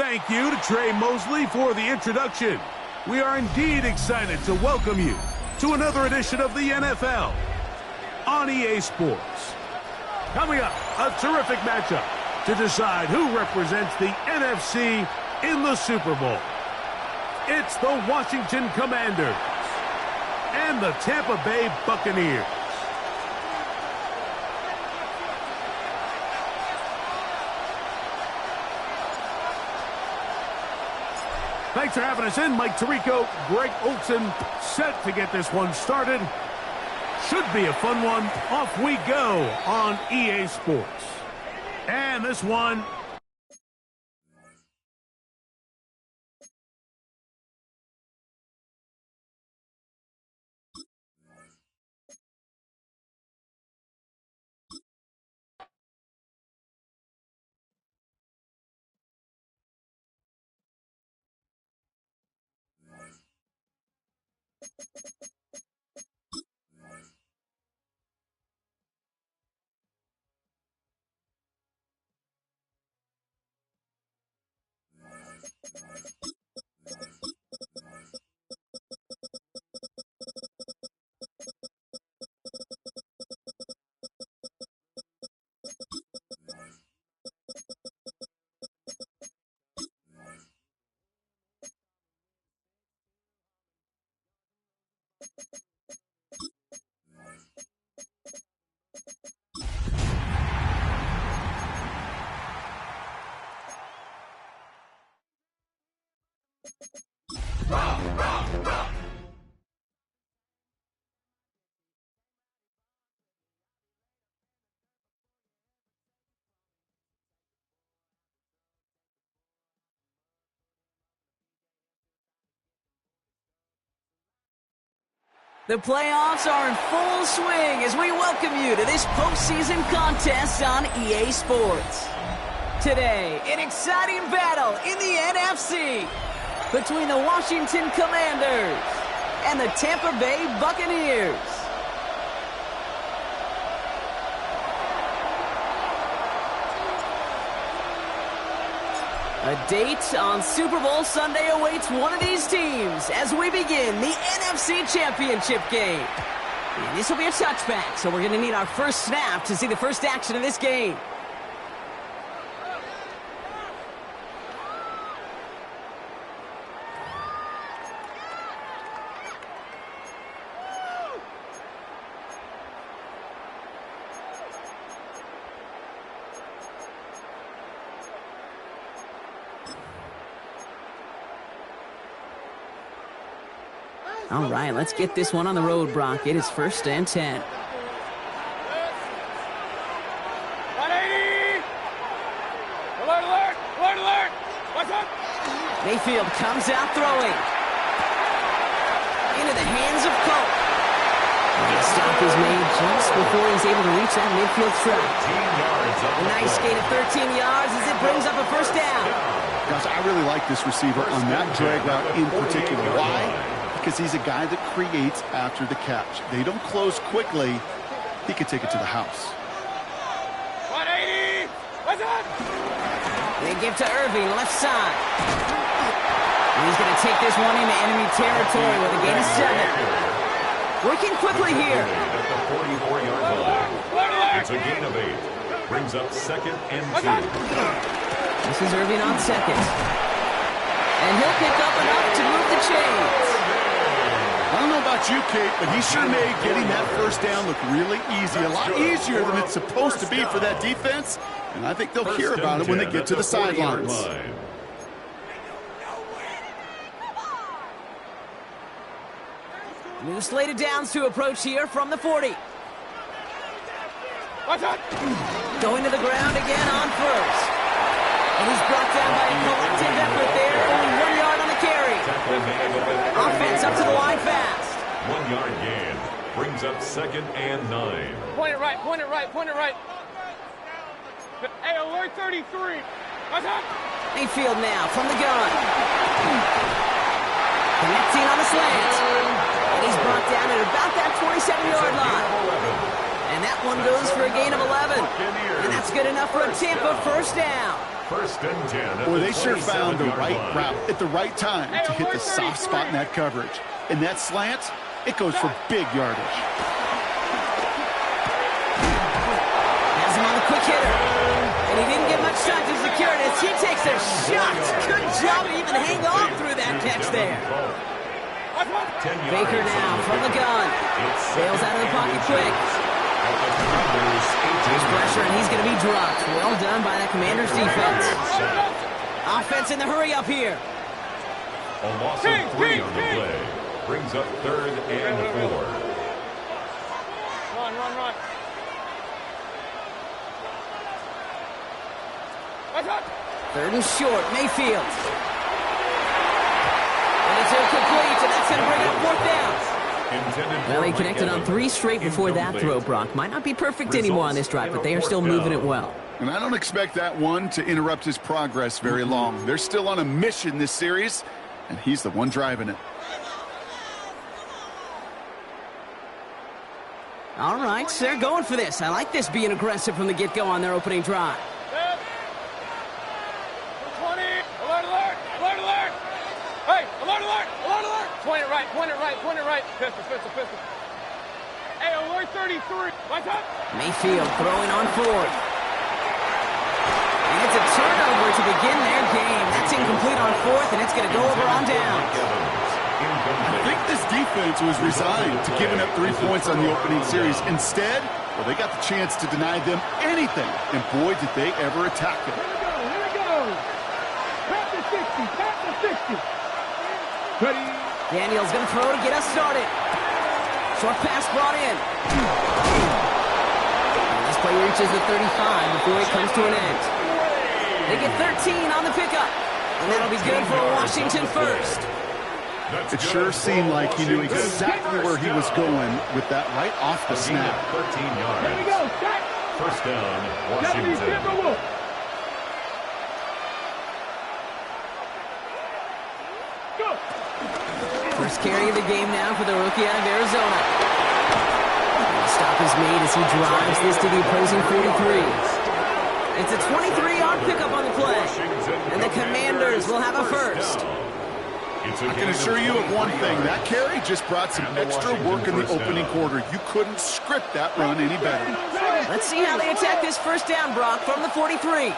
Thank you to Trey Mosley for the introduction. We are indeed excited to welcome you to another edition of the NFL on EA Sports. Coming up, a terrific matchup to decide who represents the NFC in the Super Bowl. It's the Washington Commanders and the Tampa Bay Buccaneers. Thanks for having us in. Mike Tirico, Greg Olson, set to get this one started. Should be a fun one. Off we go on EA Sports. And this one The playoffs are in full swing as we welcome you to this postseason contest on EA Sports. Today, an exciting battle in the NFC between the Washington Commanders and the Tampa Bay Buccaneers. A date on Super Bowl Sunday awaits one of these teams as we begin the NFC Championship game. And this will be a touchback, so we're going to need our first snap to see the first action of this game. All right, let's get this one on the road, Brock. It is 1st and 10. 180! Alert, alert! Alert, alert! What's up? Mayfield comes out throwing. Into the hands of Colt. The stop is made just before he's able to reach that midfield strike. A nice gain of 13 yards as it brings up a first down. Gosh, I really like this receiver on that drag route in particular. Why? Because he's a guy that creates after the catch. They don't close quickly. He could take it to the house. 180! What's up? They give to Irving, left side. And he's going to take this one into enemy territory with a gain of 7. Working quickly here. At the 44-yard line. It's a gain of 8. Brings up 2nd and 2. This is Irving on 2nd. And he'll pick up enough to move the chains. I don't know about you, Kate, but he sure made getting that first down look really easy. A lot easier than it's supposed to be for that defense. And I think they'll hear about it when they get to the sidelines. New slated downs to approach here from the 40. What's up? Going to the ground again on first. And he's brought down by a collective effort there. Only 1 yard on the carry. Offense up to the line fast. 1 yard gain. Brings up 2nd and 9. Point it right, point it right, point it right. Hey, alert 33. What's up? Mayfield now from the gun. Connecting on the slant. And he's brought down at about that 27-yard line. And that one goes for a gain of 11. And that's good enough for a Tampa first down. 1st and 10. Boy, they sure found the right route at the right time to hit the soft spot in that coverage. And that slant, it goes for big yardage. Has him on the quick hitter. And he didn't get much time to secure it as he takes a shot. Good job to even hang on through that catch there. Baker now from the gun. Sails out of the pocket quick. There's pressure, and he's going to be dropped. Well done by that Commanders defense. Offense in the hurry up here. A loss of 3 on the play. Brings up 3rd and 4. Run, run, run. What's up? 3rd and short, Mayfield. And it's incomplete, and that's going to bring up 4th down. Well, he connected on 3 straight before that throw, Brock. Might not be perfect anymore on this drive, but they are still moving it well. And I don't expect that one to interrupt his progress very long. They're still on a mission this series, and he's the one driving it. All right, so they're going for this. I like this being aggressive from the get-go on their opening drive. 20. Alert, alert, alert, alert. Hey, alert, alert, alert, alert. Point it right, point it right, point it right. Pistol, pistol, pistol. Hey, alert 33. What's up? Mayfield throwing on 4th. And it's a turnover to begin their game. That's incomplete on 4th, and it's going to go over on down. I think this defense was resigned to giving up 3 points on the opening series. Instead, well, they got the chance to deny them anything. And boy, did they ever attack it. Here we go. Tap the 60, tap the 60. Daniels going to throw to get us started. Short pass brought in. And this play reaches the 35 before it comes to an end. They get 13 on the pickup. And that'll be good for a Washington first. It sure seemed like he knew exactly where he was going with that right off the snap. 13 yards. First down, Washington. First carry of the game now for the rookie out of Arizona. The stop is made as he drives this to the opposing 43. It's a 23-yard pickup on the play. And the Commanders will have a first. I can assure you of one thing. That carry just brought some extra work in the opening quarter. You couldn't script that run any better. Let's see how they attack this first down, Brock, from the 43.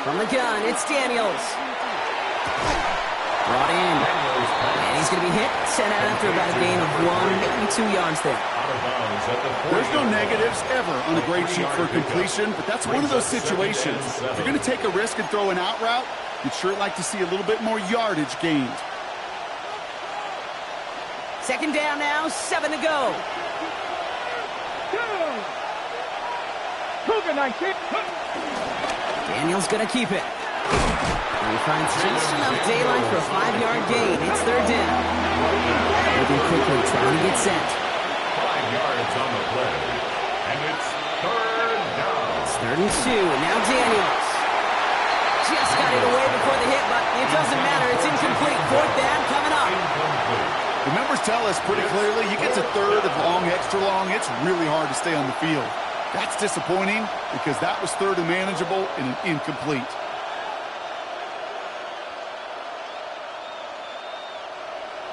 From the gun, it's Daniels. Brought in. And he's going to be hit, sent out after about a gain of 1, maybe 2 yards there. There's no negatives ever on a grade sheet for completion, but that's one of those situations. If you're going to take a risk and throw an out route, you'd sure like to see a little bit more yardage gained. Second down now, 7 to go. Daniels going to keep it. And he finds just enough daylight for a 5-yard gain. It's third down. Moving quickly, trying to get set. 5 yards on the play. And it's third down. It's 3rd and 2, and now Daniels. Just got it away before the hit, but it doesn't matter. It's incomplete. 4th down coming up. The numbers tell us pretty clearly, you get to third of long, extra long, it's really hard to stay on the field. That's disappointing because that was third and manageable and an incomplete.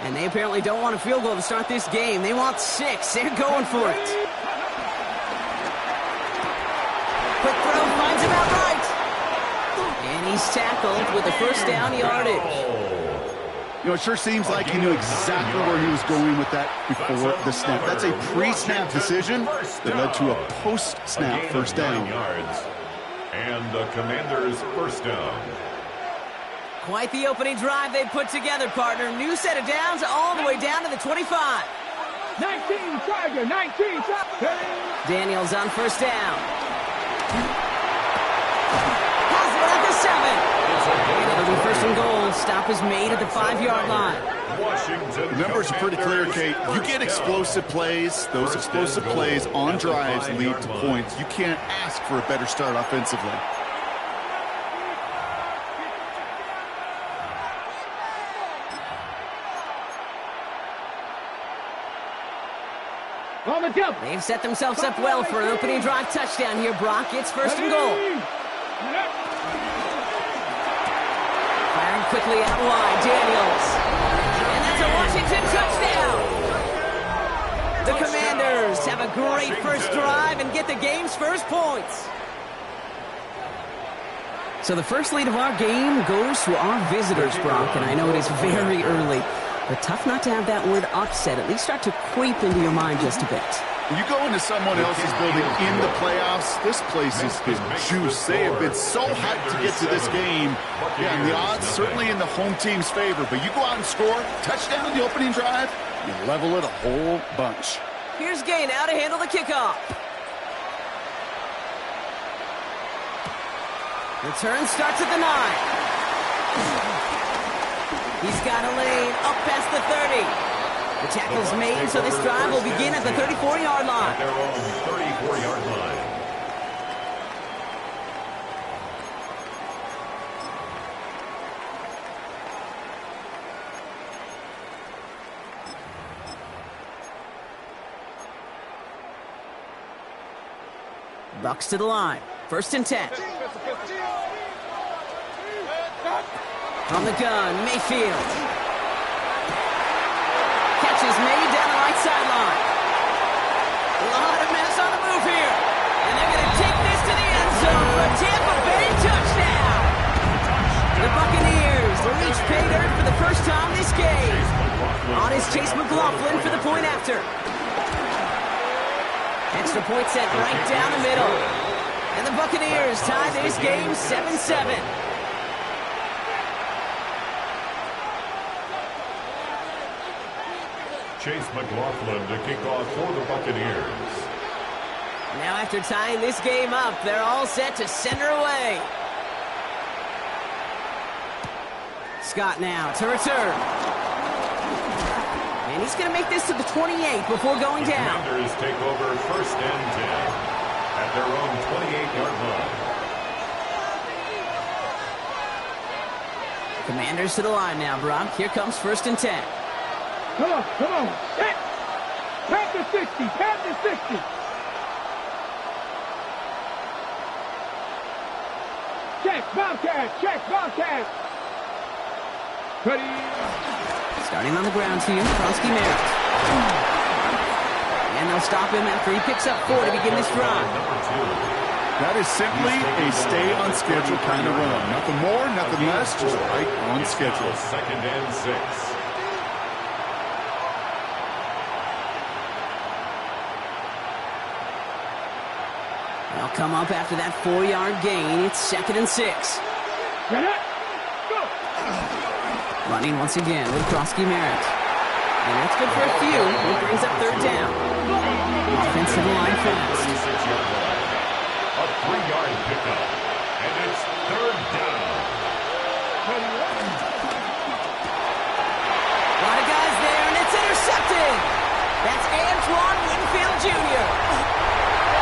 And they apparently don't want a field goal to start this game. They want 6. They're going for it. Quick throw, finds him outright. And he's tackled with the first down yardage. You know, it sure seems like he knew exactly where he was going with that before the snap. That's a pre-snap decision that led to a post-snap first down. And the Commanders' first down. Quite the opening drive they put together, partner. New set of downs all the way down to the 25. 19 Tiger, 19 Tiger. Daniels on first down. Has it at the 7. It'll be first and goal. Stop is made at the 5-yard line. Washington. The numbers are pretty clear, Kate. You get explosive plays. Those explosive plays on drives lead to points. You can't ask for a better start offensively. They've set themselves up well for an opening drive touchdown here, Brock. It's first and goal. Firing quickly out wide, Daniels. And that's a Washington touchdown. The Commanders have a great first drive and get the game's first points. So the first lead of our game goes to our visitors, Brock, and I know it is very early. But tough not to have that word upset at least start to creep into your mind just a bit. You go into someone else's building in the playoffs, this place has been juiced. They have been so hyped to get to this game. Yeah, and the odds certainly in the home team's favor. But you go out and score, touchdown in the opening drive, you level it a whole bunch. Here's Gay now to handle the kickoff. Return starts at the 9. He's got a lane up past the 30. The tackle's made, so this drive will begin at the 34-yard line. At their own 34-yard line. Bucks to the line. 1st and 10. From the gun, Mayfield. Catch is made down the right sideline. A lot of mess on the move here. And they're going to take this to the end zone for a Tampa Bay touchdown. The Buccaneers will each pay dirt for the first time this game. On is Chase McLaughlin for the point after. Extra point set right down the middle. And the Buccaneers tie this game 7-7. Chase McLaughlin to kick off for the Buccaneers. Now after tying this game up, they're all set to send her away. Scott now to return. And he's going to make this to the 28 before going down. The Commanders take over 1st and 10 at their own 28-yard line. Commanders to the line now, Brock. Here comes 1st and 10. Come on. Hit. Pat the 60. Pat the 60. Check, Bobcat. Ready. Starting on the ground here, Kronsky Merritt. And they'll stop him after he picks up 4 to begin this drive. That is simply a stay on schedule kind of run. Nothing more, nothing less, just right on schedule. 2nd and 6. They'll come up after that 4-yard gain. It's 2nd and 6. Get it. Go. Running once again with Kronsky Merritt. And that's good for a few. It brings up 3rd down. Offensive line fast. 36-yard line. A 3-yard pickup. And it's 3rd down. A lot of guys there, and it's intercepted. That's Antoine Winfield Jr.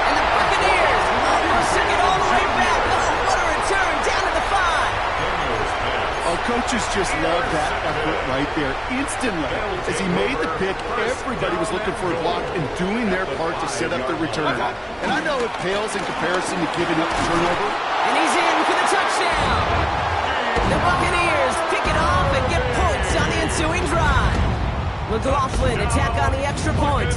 And the Buccaneers almost took it all the way back. Oh, what a return down to the 5. Our coaches just love that effort right there. Instantly, as he made the pick, everybody was looking for a block and doing their part to set up the return. And I know it pales in comparison to giving up the turnover. And he's in for the touchdown. The Buccaneers pick it off and get points on the ensuing drive. McLaughlin attack on the extra point.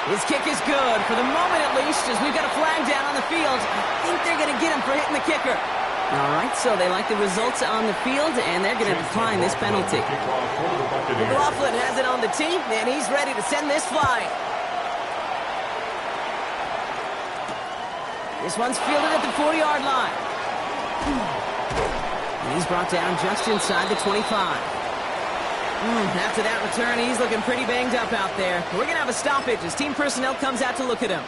His kick is good, for the moment at least, as we've got a flag down on the field. I think they're going to get him for hitting the kicker. All right, so they like the results on the field, and they're going to decline this penalty. McLaughlin has it on the tee, and he's ready to send this flying. This one's fielded at the 4-yard line. And he's brought down just inside the 25. After that return, he's looking pretty banged up out there. We're going to have a stoppage as team personnel comes out to look at him.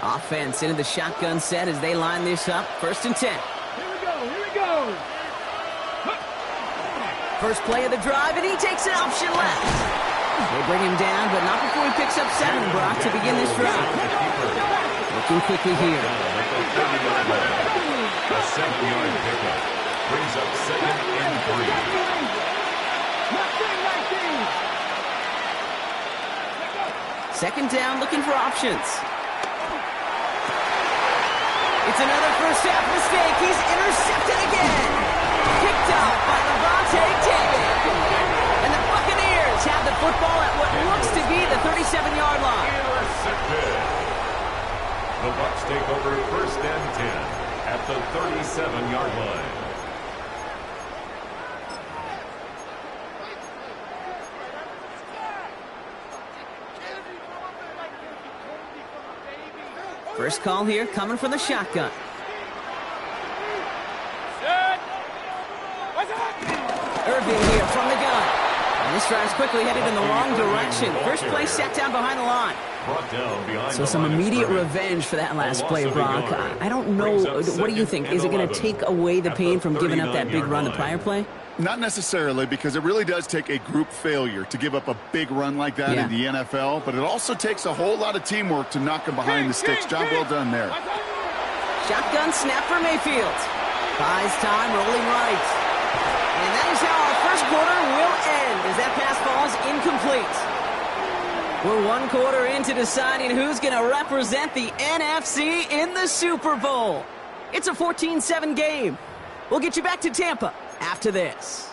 Offense into the shotgun set as they line this up. 1st and 10. Here we go. First play of the drive, and he takes an option left. They bring him down, but not before he picks up 7, Brock, to begin this drive. Looking quickly here. A 7-yard pickup brings up 2nd and 3. Second down, looking for options. It's another first half mistake. He's intercepted again. Picked up by Levante David. And the Buccaneers have the football at what looks to be the 37-yard line. Intercepted. The Bucs take over 1st and 10 at the 37-yard line. First call here coming from the shotgun. Irving here from the gun. And this drive's quickly headed in the wrong direction. First play set down behind the line. So some immediate revenge for that last play, Brock. I don't know. What do you think? Is it going to take away the pain from giving up that big run the prior play? Not necessarily, because it really does take a group failure to give up a big run like that in the NFL. But it also takes a whole lot of teamwork to knock him behind the sticks. Job well done there. Shotgun snap for Mayfield. Buys time, rolling right. And that is how our first quarter will end, as that pass falls incomplete. We're 1 quarter into deciding who's going to represent the NFC in the Super Bowl. It's a 14-7 game. We'll get you back to Tampa after this.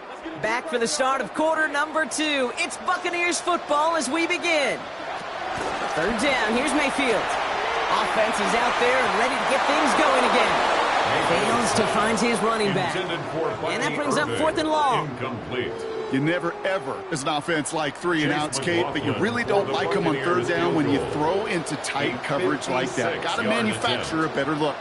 Let's get Back for the start of quarter number 2. It's Buccaneers football as we begin. Third down. Here's Mayfield. Offense is out there and ready to get things going again. Fails to find his running back. And that brings up 4th and long. Incomplete. You never, ever, as an offense, like 3 and outs, Kate, but you really don't like them on third down when you throw into tight coverage like that. Got to manufacture a better look.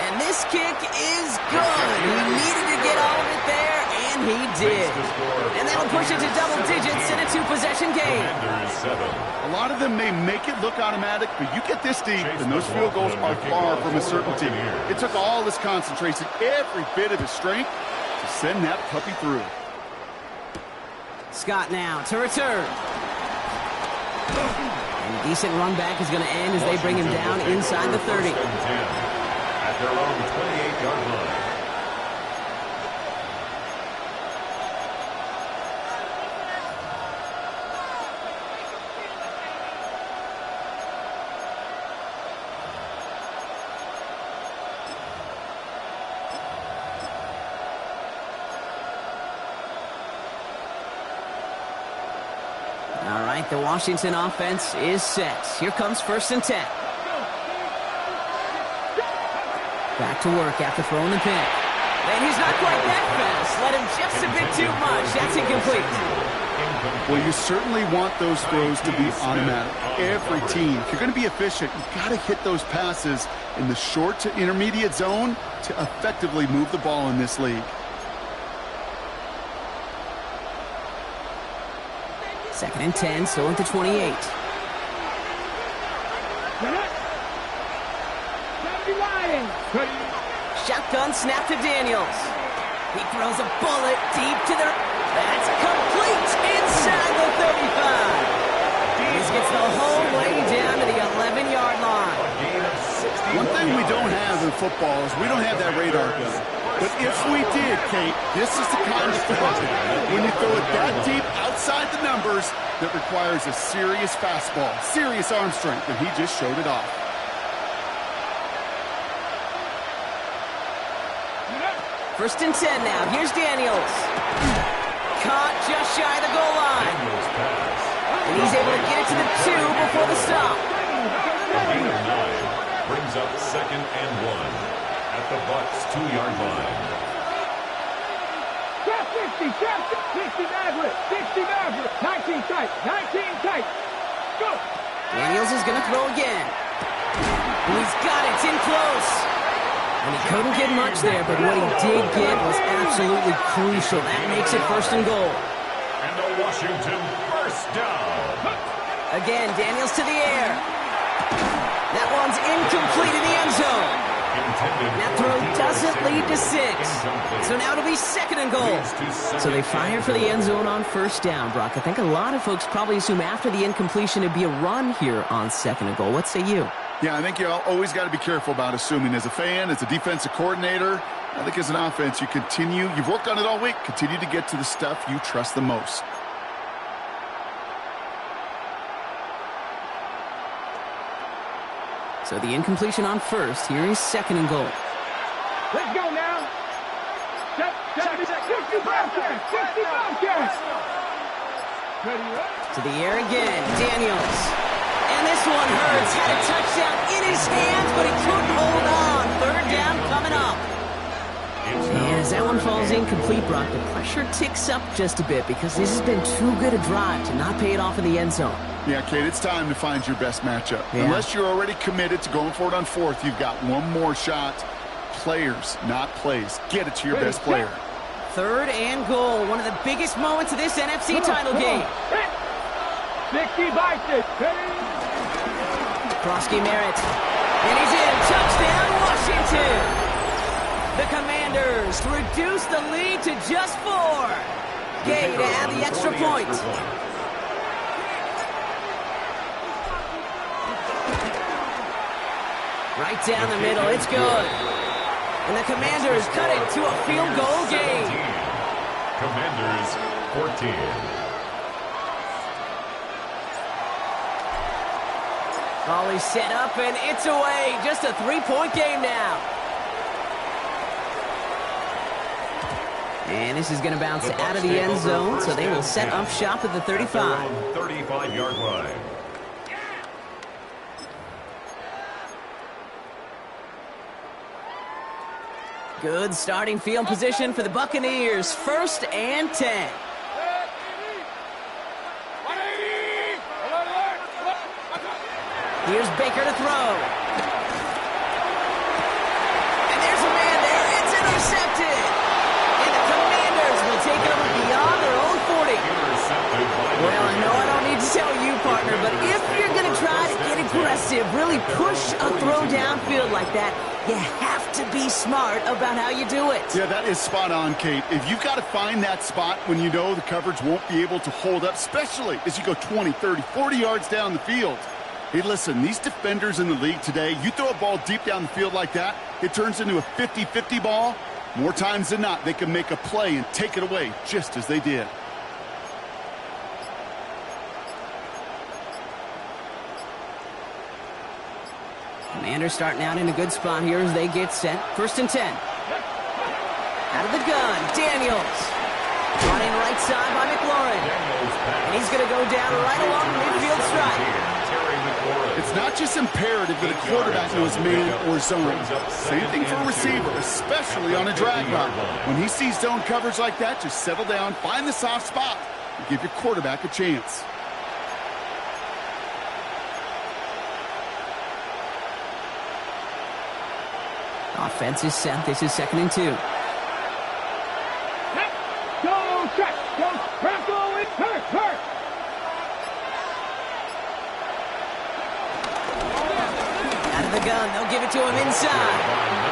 And this kick is good. He needed to get all of it there, and he did. And that'll push it to double digits in a 2-possession game. A lot of them may make it look automatic, but you get this deep, and those field goals are far from a certainty. It took all his concentration, every bit of his strength, to send that puppy through. Scott now to return. And a decent run back is going to end as they bring him down inside the 30. At their own 28-yard line. All right, the Washington offense is set. Here comes 1st and 10. Back to work after throwing the pick. And he's not quite that fast. Let him just a bit too much. That's incomplete. Well, you certainly want those throws to be automatic. Every team, if you're going to be efficient, you've got to hit those passes in the short to intermediate zone to effectively move the ball in this league. 2nd and 10, still at the 28. Shotgun snap to Daniels. He throws a bullet deep to the... That's complete inside the 35. This gets the whole way down to the 11-yard line. One thing we don't have in football is we don't have that radar gun. But if we did, Kate, this is the kind of throw when you throw it that deep outside the numbers that requires a serious fastball, serious arm strength, and he just showed it off. First and 10 now. Here's Daniels. Caught just shy of the goal line. And he's able to get it to the 2 before the stop. Brings up 2nd and 1 at the Bucs 2-yard line. 60, 60 Maverick, 60 Maverick, 19 tight, 19 tight. Go! Daniels is going to throw again. And he's got it. It's in close. And he couldn't get much there, but what he did get was absolutely crucial. That makes it 1st and goal. And the Washington 1st down. Again, Daniels to the air. That one's incomplete in the end zone. That throw doesn't lead to 6. So now it'll be 2nd and goal. So they fire for the end zone on 1st down, Brock. I think a lot of folks probably assume after the incompletion it'd be a run here on 2nd and goal. What say you? Yeah, I think you always got to be careful about assuming. As a fan, as a defensive coordinator, I think as an offense, you've worked on it all week, continue to get to the stuff you trust the most. So the incompletion on 1st. Here is 2nd and goal. Let's go now. 60 Bobcats. To the air again, Daniels. And this one hurts. Had a touchdown in his hands, but he couldn't hold on. 3rd down coming up. And as that one falls incomplete, Brock, the pressure ticks up just a bit because this has been too good a drive to not pay it off in the end zone. Yeah, Kate, it's time to find your best matchup. Yeah. Unless you're already committed to going for it on 4th, you've got one more shot. Players, not plays. Get it to your best player. 3rd and goal. One of the biggest moments of this NFC title game. 60 Bison. Krosky Merritt. And he's in. Touchdown, Washington. The Commanders reduce the lead to just 4. Gay to add the extra point. Right down the middle. It's good. And the Commanders cut it to a field goal game. Commanders 14. Volley set up, and it's away. Just a 3-point game now. And this is going to bounce out of the end zone, so they will set up shop at the 35. 35-yard line. Good starting field position for the Buccaneers. 1st and 10. Here's Baker to throw. And there's a man there. It's intercepted. And the Commanders will take it over beyond their own 40. Well, I know I don't need to tell you, partner, but if you're going to try to get aggressive, really push a throw downfield like that, you have to be smart about how you do it. Yeah, that is spot on, Kate. If you've got to find that spot when you know the coverage won't be able to hold up, especially as you go 20, 30, 40 yards down the field. Hey, listen, these defenders in the league today, you throw a ball deep down the field like that, it turns into a 50-50 ball. More times than not, they can make a play and take it away just as they did. Commanders starting out in a good spot here as they get set. 1st and 10. Out of the gun, Daniels. Running right side by McLaurin. And he's going to go down right along the midfield stripe. It's not just imperative that a quarterback knows man or zone. Same thing for a receiver, especially on a drag route. When he sees zone coverage like that, just settle down, find the soft spot, and give your quarterback a chance. Offense is set. This is 2nd and 2. Go, check. Go, tackle it. Hurt. Out of the gun. They'll give it to him inside.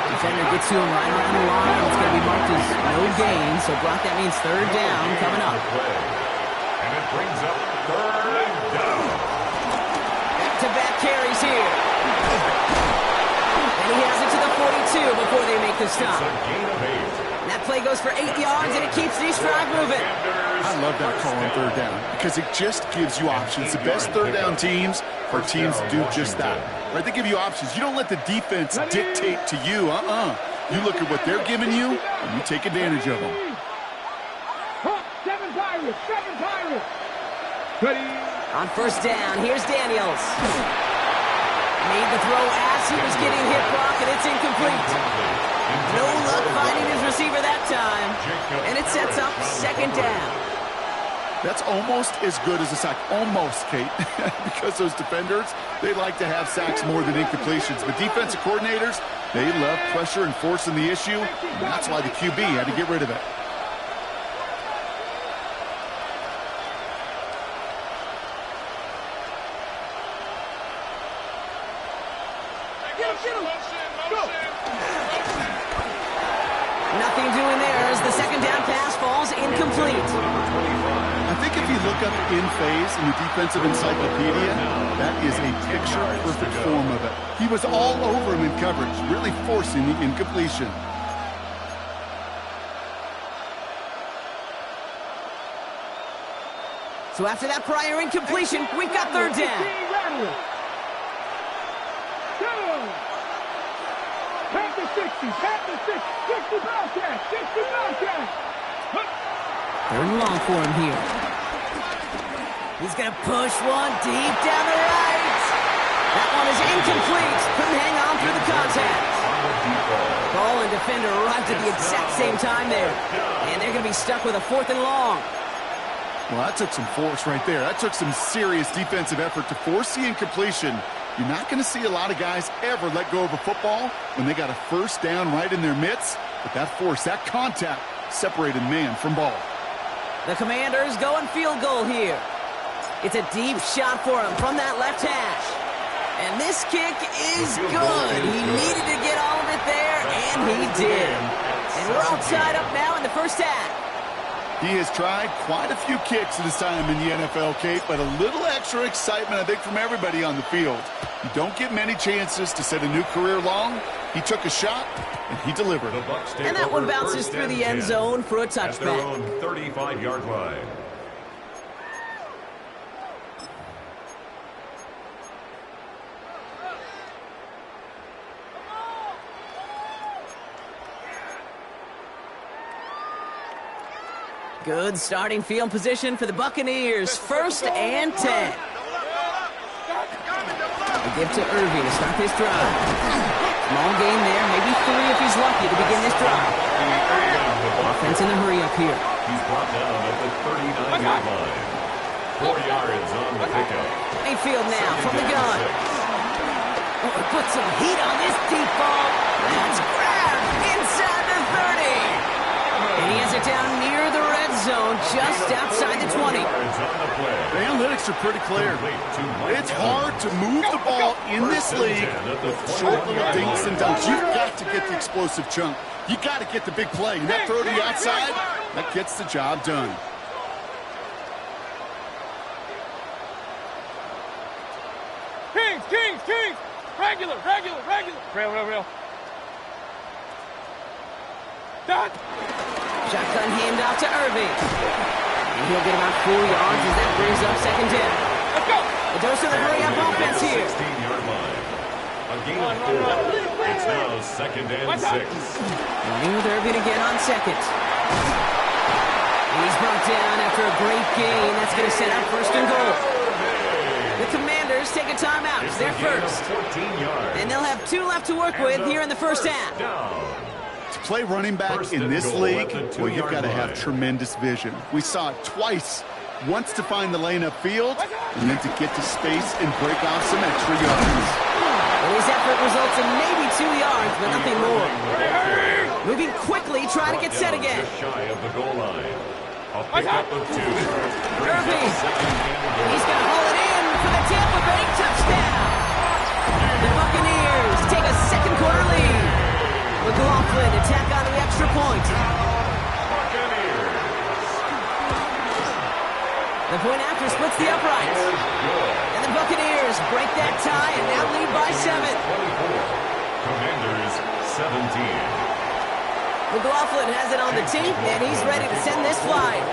Defender gets to him right around the line. It's going to be marked as no gain. So, Brock, that means 3rd down coming up. And it brings up 3rd down. Back-to-back carries here. And he has it to the 42 before they make the stop. That play goes for 8 yards, and it keeps these drive moving. I love that call on 3rd down because it just gives you options. The best 3rd down teams are teams that do just that. Right? They give you options. You don't let the defense dictate to you. You look at what they're giving you, and you take advantage of them. 7 Pirates. Ready. On 1st down, here's Daniels. Made the throw as he was getting hit, Brock, and it's incomplete. No luck finding his receiver that time. And it sets up 2nd down. That's almost as good as a sack. Almost, Kate. Because those defenders, they like to have sacks more than incompletions. But defensive coordinators, they love pressure and forcing the issue. And that's why the QB had to get rid of it. Nothing doing there as the 2nd down pass falls incomplete. I think if you look up in phase in the defensive encyclopedia, that is a picture-perfect form of it. He was all over him in coverage, really forcing the incompletion. So after that prior incompletion, we've got 3rd down. Tap the 60, 60 Bobcat. 3rd and long for him here. He's going to push one deep down the right. That one is incomplete. Couldn't hang on through the contact. Ball and defender arrived at the exact same time there. And they're going to be stuck with a 4th and long. Well, that took some force right there. That took some serious defensive effort to force the incompletion. You're not going to see a lot of guys ever let go of a football when they got a 1st down right in their midst. But that force, that contact, separated man from ball. The Commanders going field goal here. It's a deep shot for him from that left hash. And this kick is good. He needed to get all of it there, and he did. And we're all tied up now in the 1st half. He has tried quite a few kicks in his time in the NFL, Kate, but a little extra excitement, I think, from everybody on the field. You don't get many chances to set a new career long. He took a shot, and he delivered. And that one bounces through the end zone for a touchback. At their own 35-yard line. Good starting field position for the Buccaneers. 1st and 10. A give to Irving to start this drive. Small gain there, maybe 3 if he's lucky to begin this drive. Offense in a hurry up here. He's brought down at the 39-yard line. 4 yards on the pickup. Mayfield now from the gun. Oh, put some heat on this deep ball. That's grabbed inside the 30. And he has it down near the red zone, just outside the 20. The analytics are pretty clear. It's hard to move the ball in this league with short little dinks and dunks. You've got to get the explosive chunk. You got to get the big play. And that throw to the outside, that gets the job done. Kings! Regular! Real. Dot! Shotgun handoff to Irving. And he'll get about 4 yards as that brings up 2nd down. Let's go! A dose of the hurry-up offense here. 16-yard line. A gain of 4. It's now 2nd and 6. Running with Irving again on 2nd. He's brought down after a great gain. That's going to set up 1st and goal. The Commanders take a timeout. It's their first. 14 yards. And they'll have 2 left to work with here in the 1st half. To play running back in this league, well, you've got to have tremendous vision. We saw it twice. Once to find the lane upfield, and then to get to space and break off some extra yards. Well, his effort results in maybe 2 yards, but nothing more. Moving quickly, trying to get set again. Just shy of the goal line. A pickup of 2. Irving. He's going to haul it in for the Tampa Bay touchdown. The Buccaneers take a 2nd quarter lead. McLaughlin to tack on the extra point. The point after splits the uprights. And the Buccaneers break that tie and now lead by 7. Commanders 17. McLaughlin has it on the tape, and he's ready to send this flying.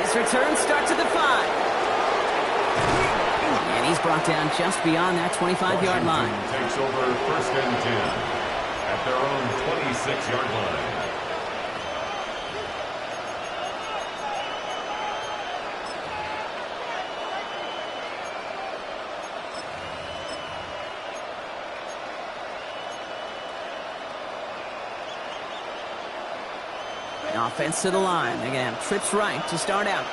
This return starts at the 5. And he's brought down just beyond that 25-yard line. Takes over 1st and 10 at their own 26-yard line. Offense to the line. They're going to have trips right to start out.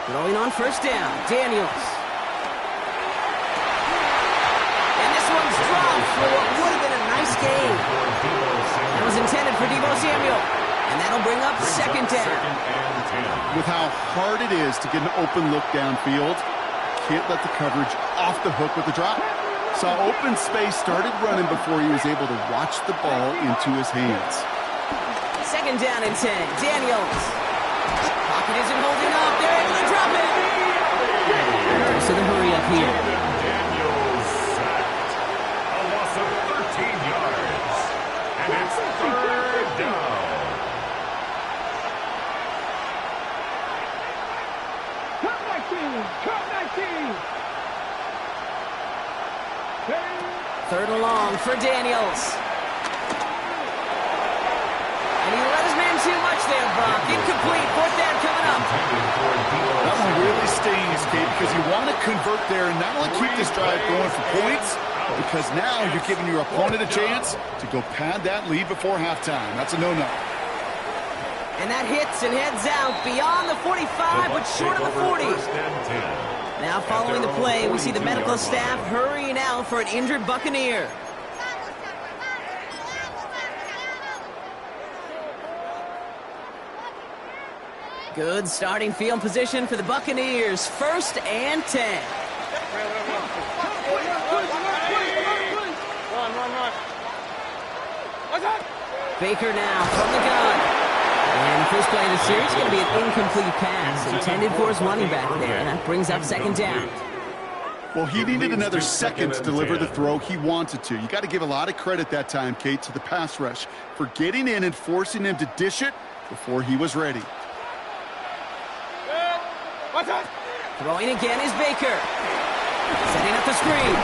Throwing on 1st down. Daniels. And this one's dropped for what would have been a nice game. That was intended for Deebo Samuel. And that'll bring up 2nd down. With how hard it is to get an open look downfield, can't let the coverage off the hook with the drop. Saw open space, started running before he was able to watch the ball into his hands. 2nd down and 10. Daniels. Pocket isn't holding up. They're able to drop it. So the hurry up here. Daniels sacked. A loss of 13 yards. And it's 3rd down. Cut 19. 3rd and long for Daniels. And he let his man too much there, Brock. Incomplete. 4th down coming up. That one really stings, Kate, because you want to convert there and not only keep this drive going for points, because now you're giving your opponent a chance to go pad that lead before halftime. That's a no-no. And that hits and heads out beyond the 45, but short of the 40. 1st and 10. Now following the play, we see the medical staff hurrying out for an injured Buccaneer. Good starting field position for the Buccaneers. 1st and 10. Run. What's up? Baker now from the gun. And the first play of the series is going to be an incomplete pass intended for his running back there. That brings up 2nd down. Well, he needed another second to deliver the throw he wanted to. You got to give a lot of credit that time, Kate, to the pass rush for getting in and forcing him to dish it before he was ready. What's up? Throwing again is Baker. Setting up the screen.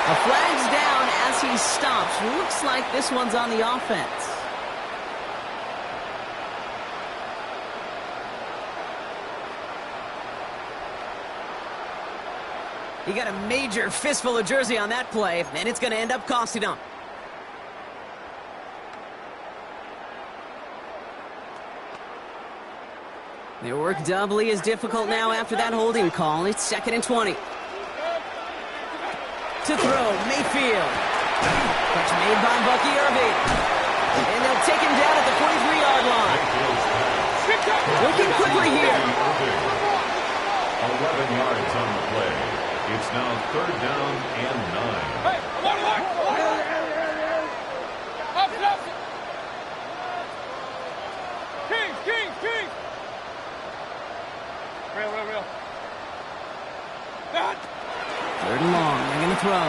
A flag's down as he stops. Looks like this one's on the offense. He got a major fistful of jersey on that play, and it's going to end up costing him. Their work doubly is difficult now after that holding call. It's 2nd and 20. To throw, Mayfield. Catch made by Bucky Irving. And they'll take him down at the 43-yard line. Looking quickly here. 11 yards on the play. It's now 3rd down and 9. Hey, alert! Up! Kings! Real. That. 3rd and long. They're going to throw.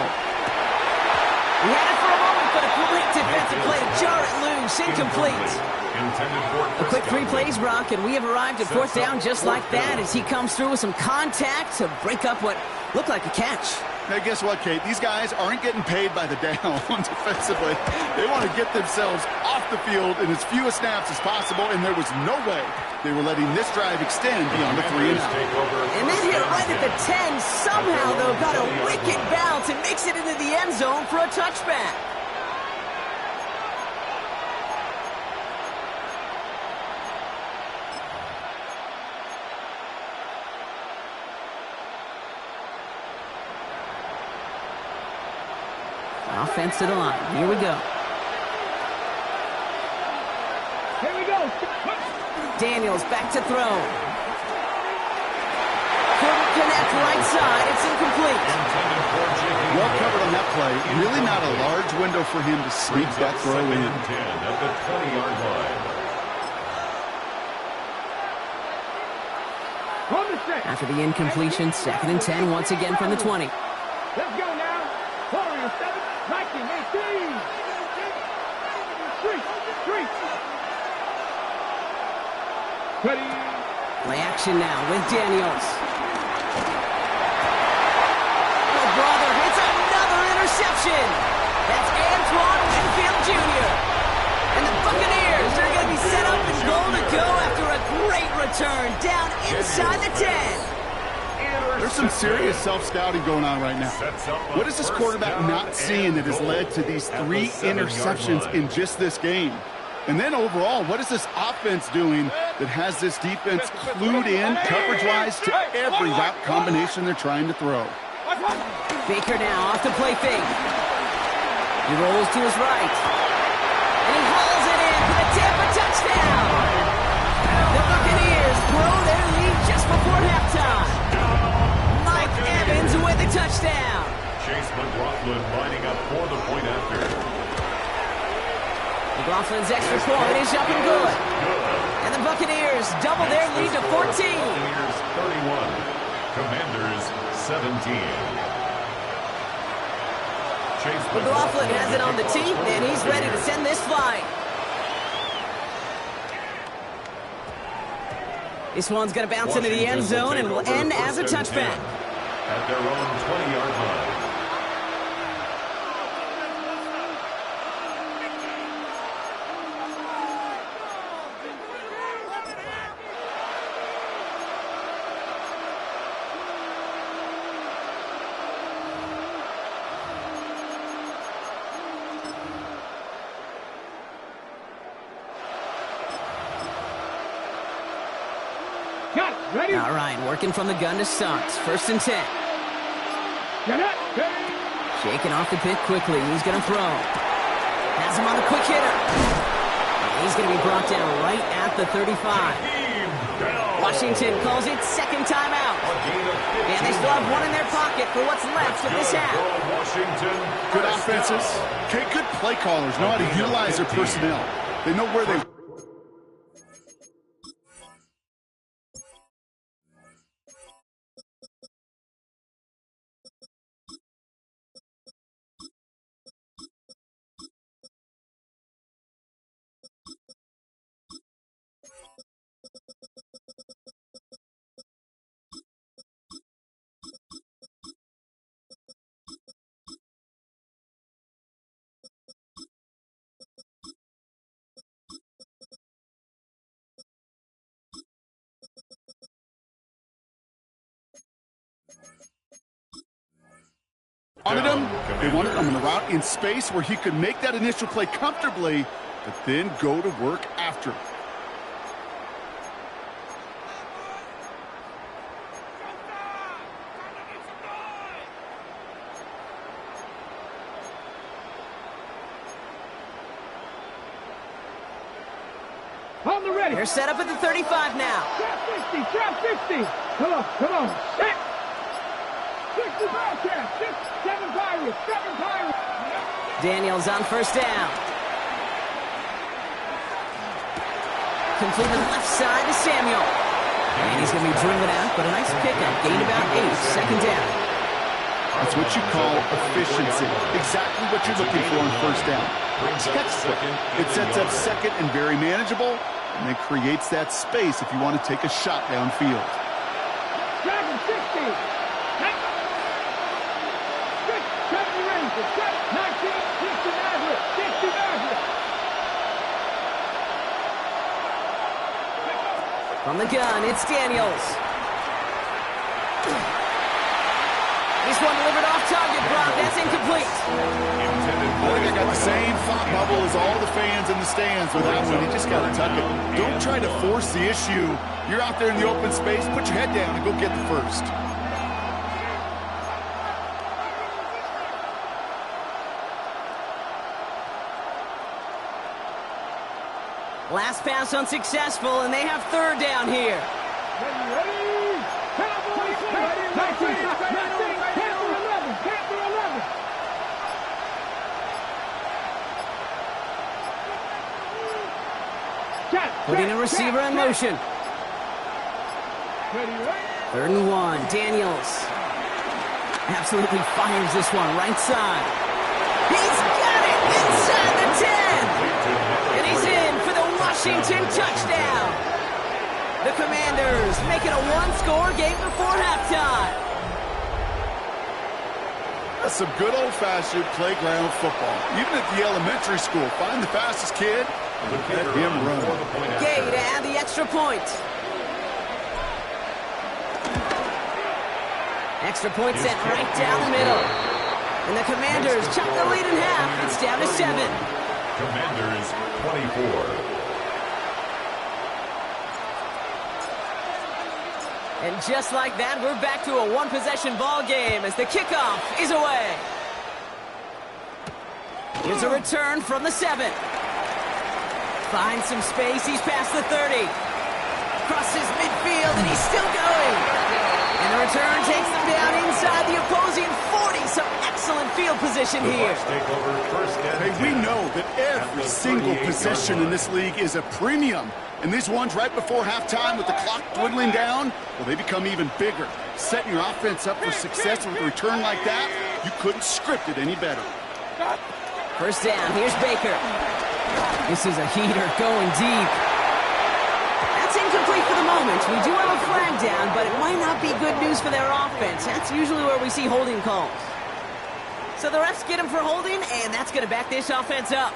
He had it for a moment, but a great defensive play to jar it loose. Incomplete. A quick 3 plays, Brock, and we have arrived at 4th down just like that as he comes through with some contact to break up what looked like a catch. Now, guess what, Kate? These guys aren't getting paid by the down defensively. They want to get themselves off the field in as few snaps as possible, and there was no way they were letting this drive extend beyond the 3 and out. And then hit right at the 10. Somehow, though, got a wicked bounce and makes it into the end zone for a touchback. Offense to the line. Here we go. Daniels back to throw. Couldn't connect right side. It's incomplete. Well covered on that play. Really not a large window for him to sneak that throw in. At the 20-yard line. After the incompletion, 2nd and 10 once again from the 20. Let's go now. Warriors 7, 1918. Street. Ready. Play action now with Daniels. Oh, brother, it's another interception. That's Antoine Winfield Jr. And the Buccaneers are going to be set up and goal to go after a great return down inside the 10. There's some serious self-scouting going on right now. What is this quarterback not seeing that has led to these 3 interceptions in just this game? And then overall, what is this offense doing that has this defense clued in coverage-wise to every route combination they're trying to throw? Baker now off the play fake. He rolls to his right. And he hauls it in for the Tampa touchdown. The Buccaneers grow their lead just before halftime. Mike Evans with the touchdown. Chase McLaughlin lining up for the point after. McLaughlin's extra point is up and good. And the Buccaneers double their lead to 14. Buccaneers 31, Commanders 17. Chase McLaughlin has it on the tee, and he's ready to send this flying. This one's going to bounce into the end zone and will end as a touchback. At their own 20-yard line. Got it. Ready? All right, working from the gun to start. 1st and 10. Get it. Shaking off the pick quickly. He's going to throw. Has him on the quick hitter. And he's going to be brought down right at the 35. Washington calls it 2nd timeout. And they still have one in their pocket for what's left of this half. Good offenses. Okay, good play callers know how to utilize their personnel. They know where they Wanted him. They wanted him on the route in space where he could make that initial play comfortably, but then go to work after. On the ready. They're set up at the 35 now. Trap 50. Come on. 6. 60 Bearcats. 7 Pirates. 7 Pirates. Daniels on first down. Complete to the left side to Samuel. And he's going to be driven out, but a nice pickup. Gained about 8. Second down. That's what you call efficiency. Exactly what you're looking for on first down. Textbook. It sets up second and very manageable, and then creates that space if you want to take a shot downfield. Dragon 60. 70 Rangers. 19. 60 Maverick. 60 Maverick. From the gun, it's Daniels. This one delivered off target, Brock. That's incomplete. I think I got the same thought bubble as all the fans in the stands with that one. You just got to tuck it. Don't try to force the issue. You're out there in the open space. Put your head down and go get the first. Last pass unsuccessful, and they have third down here. Ready. Cowboys. 19. 11. Putting a receiver in motion. Third and 1. Daniels absolutely fires this one right side. He's got it inside the 10. And he's in for the Washington touchdown. The Commanders make it a one-score game before halftime. That's some good old-fashioned playground football. Even at the elementary school, find the fastest kid and let him run. Gay to add the extra point. Extra point sent right down the middle. And the Commanders chop the lead in half. It's down to 7. Commanders 24. And just like that, we're back to a one-possession ball game as the kickoff is away. Here's a return from the 7. Finds some space. He's past the 30. Crosses midfield, and he's still going. And the return takes them down inside the opposing 40. Some excellent field position here. Hey, we know that every single possession in this league is a premium. And these ones right before halftime with the clock dwindling down, well, they become even bigger. Setting your offense up for success with a return like that, you couldn't script it any better. First down, here's Baker. This is a heater going deep. That's incomplete for the moment. We do have a flag down, but it might not be good news for their offense. That's usually where we see holding calls. So the refs get him for holding, and that's going to back this offense up.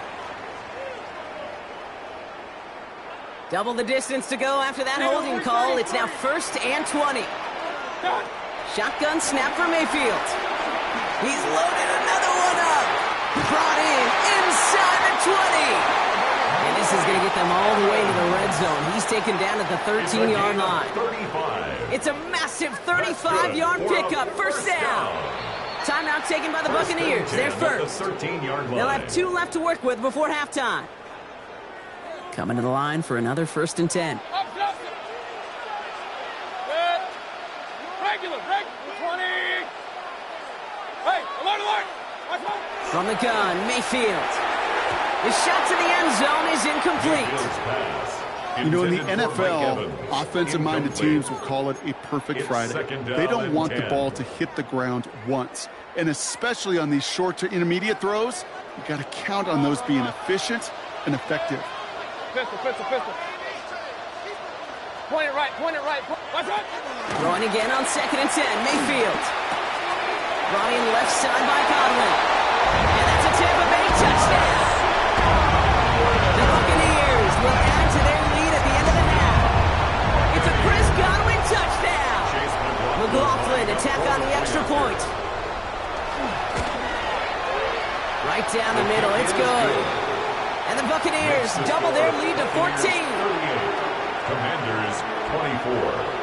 Double the distance to go after that holding call. It's now 1st and 20. Shotgun snap for Mayfield. He's loaded another one up. Brought in inside the 20. And this is going to get them all the way to the red zone. He's taken down at the 13-yard line. It's a massive 35-yard pickup. First down. Timeout taken by the Buccaneers. They're first. They'll have 2 left to work with before halftime. Coming to the line for another 1st and 10. Regular, 20. Hey, alert. From the gun, Mayfield. His shot to the end zone is incomplete. You know, in the NFL, offensive-minded teams will call it a perfect Friday. They don't want the ball to hit the ground once. And especially on these short to intermediate throws, you got to count on those being efficient and effective. Pistol. Point it right. Watch out. Throwing again on 2nd and 10. Mayfield. Running left side by Godwin. And that's a Tampa Bay touchdown. The Buccaneers will add to their lead at the end of the half. It's a Chris Godwin touchdown. McLaughlin attack on the extra point. middle. It's good. And the Buccaneers double their lead to 14. Commanders 24.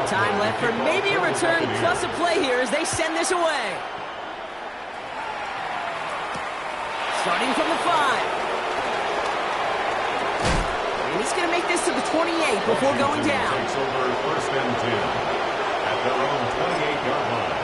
Time left for maybe a return plus a play here as they send this away. Starting from the 5. And he's going to make this to the 28 before going down. Takes over first and 10 at their own 28-yard line.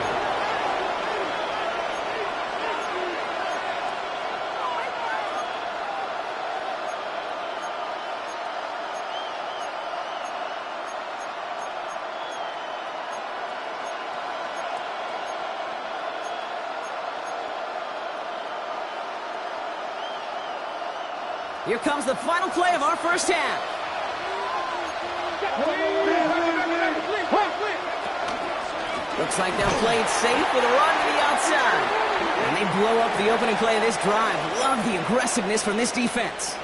Here comes the final play of our first half. Looks like they'll play it safe with a run to the outside. And they blow up the opening play of this drive. Love the aggressiveness from this defense.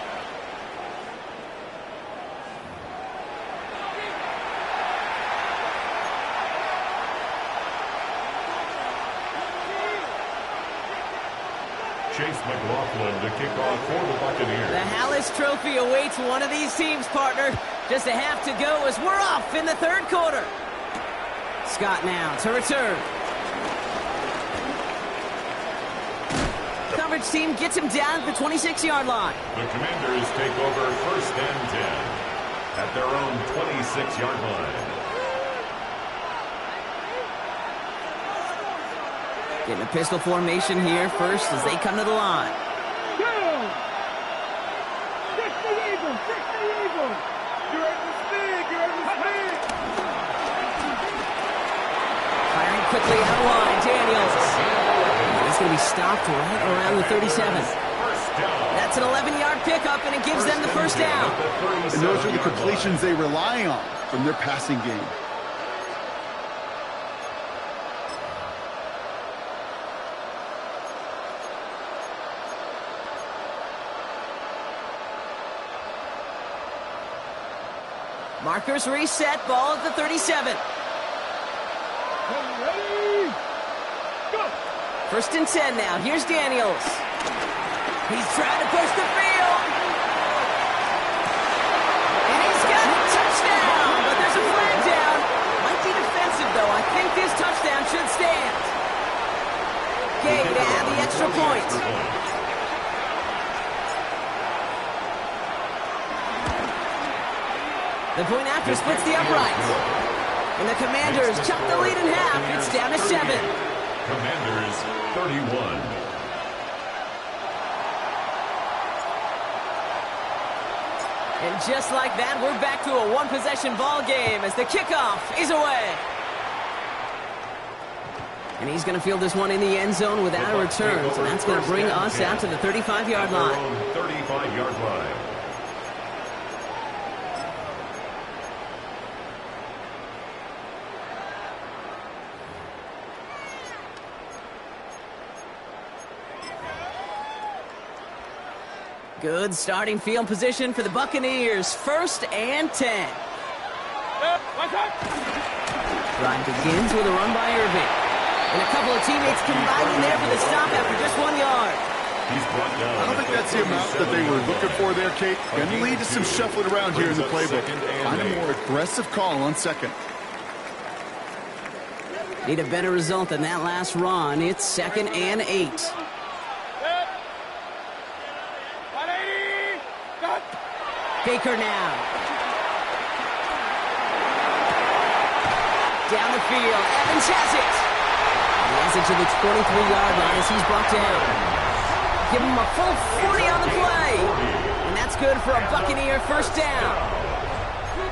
Chase McLaughlin to kick off for the Buccaneers. The Hallis Trophy awaits one of these teams, partner. Just a half to go as we're off in the third quarter. Scott now to return. Coverage team gets him down at the 26-yard line. The Commanders take over first and 10 at their own 26-yard line. Getting a pistol formation here first as they come to the line. Firing quickly out of line, Daniels. He's going to be stopped right around the 37. That's an 11-yard pickup, and it gives them the first down. And those are the completions they rely on from their passing game. Markers reset, ball at the 37. First and 10 now. Here's Daniels. He's trying to push the field. And he's got a touchdown, but there's a flag down. Might be defensive, though. I think this touchdown should stand. Gay to add the extra point. The point after splits the uprights. And the Commanders chop the lead in half. It's down to 7. Commanders 31. And just like that, we're back to a one-possession ball game as the kickoff is away. And he's going to field this one in the end zone without a return. So that's going to bring us out to the 35-yard line. 35-yard line. Good starting field position for the Buccaneers. First and 10. Drive begins with a run by Irving. And a couple of teammates combining there for the stop after just 1 yard. I don't think that's the amount that they were looking for there, Kate. Going to lead to some shuffling around here in the playbook. Find a more aggressive call on second. Need a better result than that last run. It's 2nd and 8. Baker now. Down the field. Evans has it. He has it to the 23-yard line as he's brought down. Give him a full 40 on the play. And that's good for a Buccaneer first down.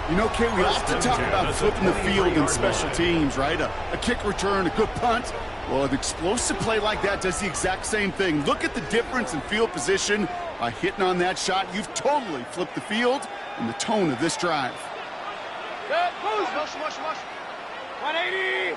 You know, Kate, we often talk about flipping the field in special teams, right? A kick return, a good punt. Well, an explosive play like that does the exact same thing. Look at the difference in field position. By hitting on that shot, you've totally flipped the field and the tone of this drive. 180!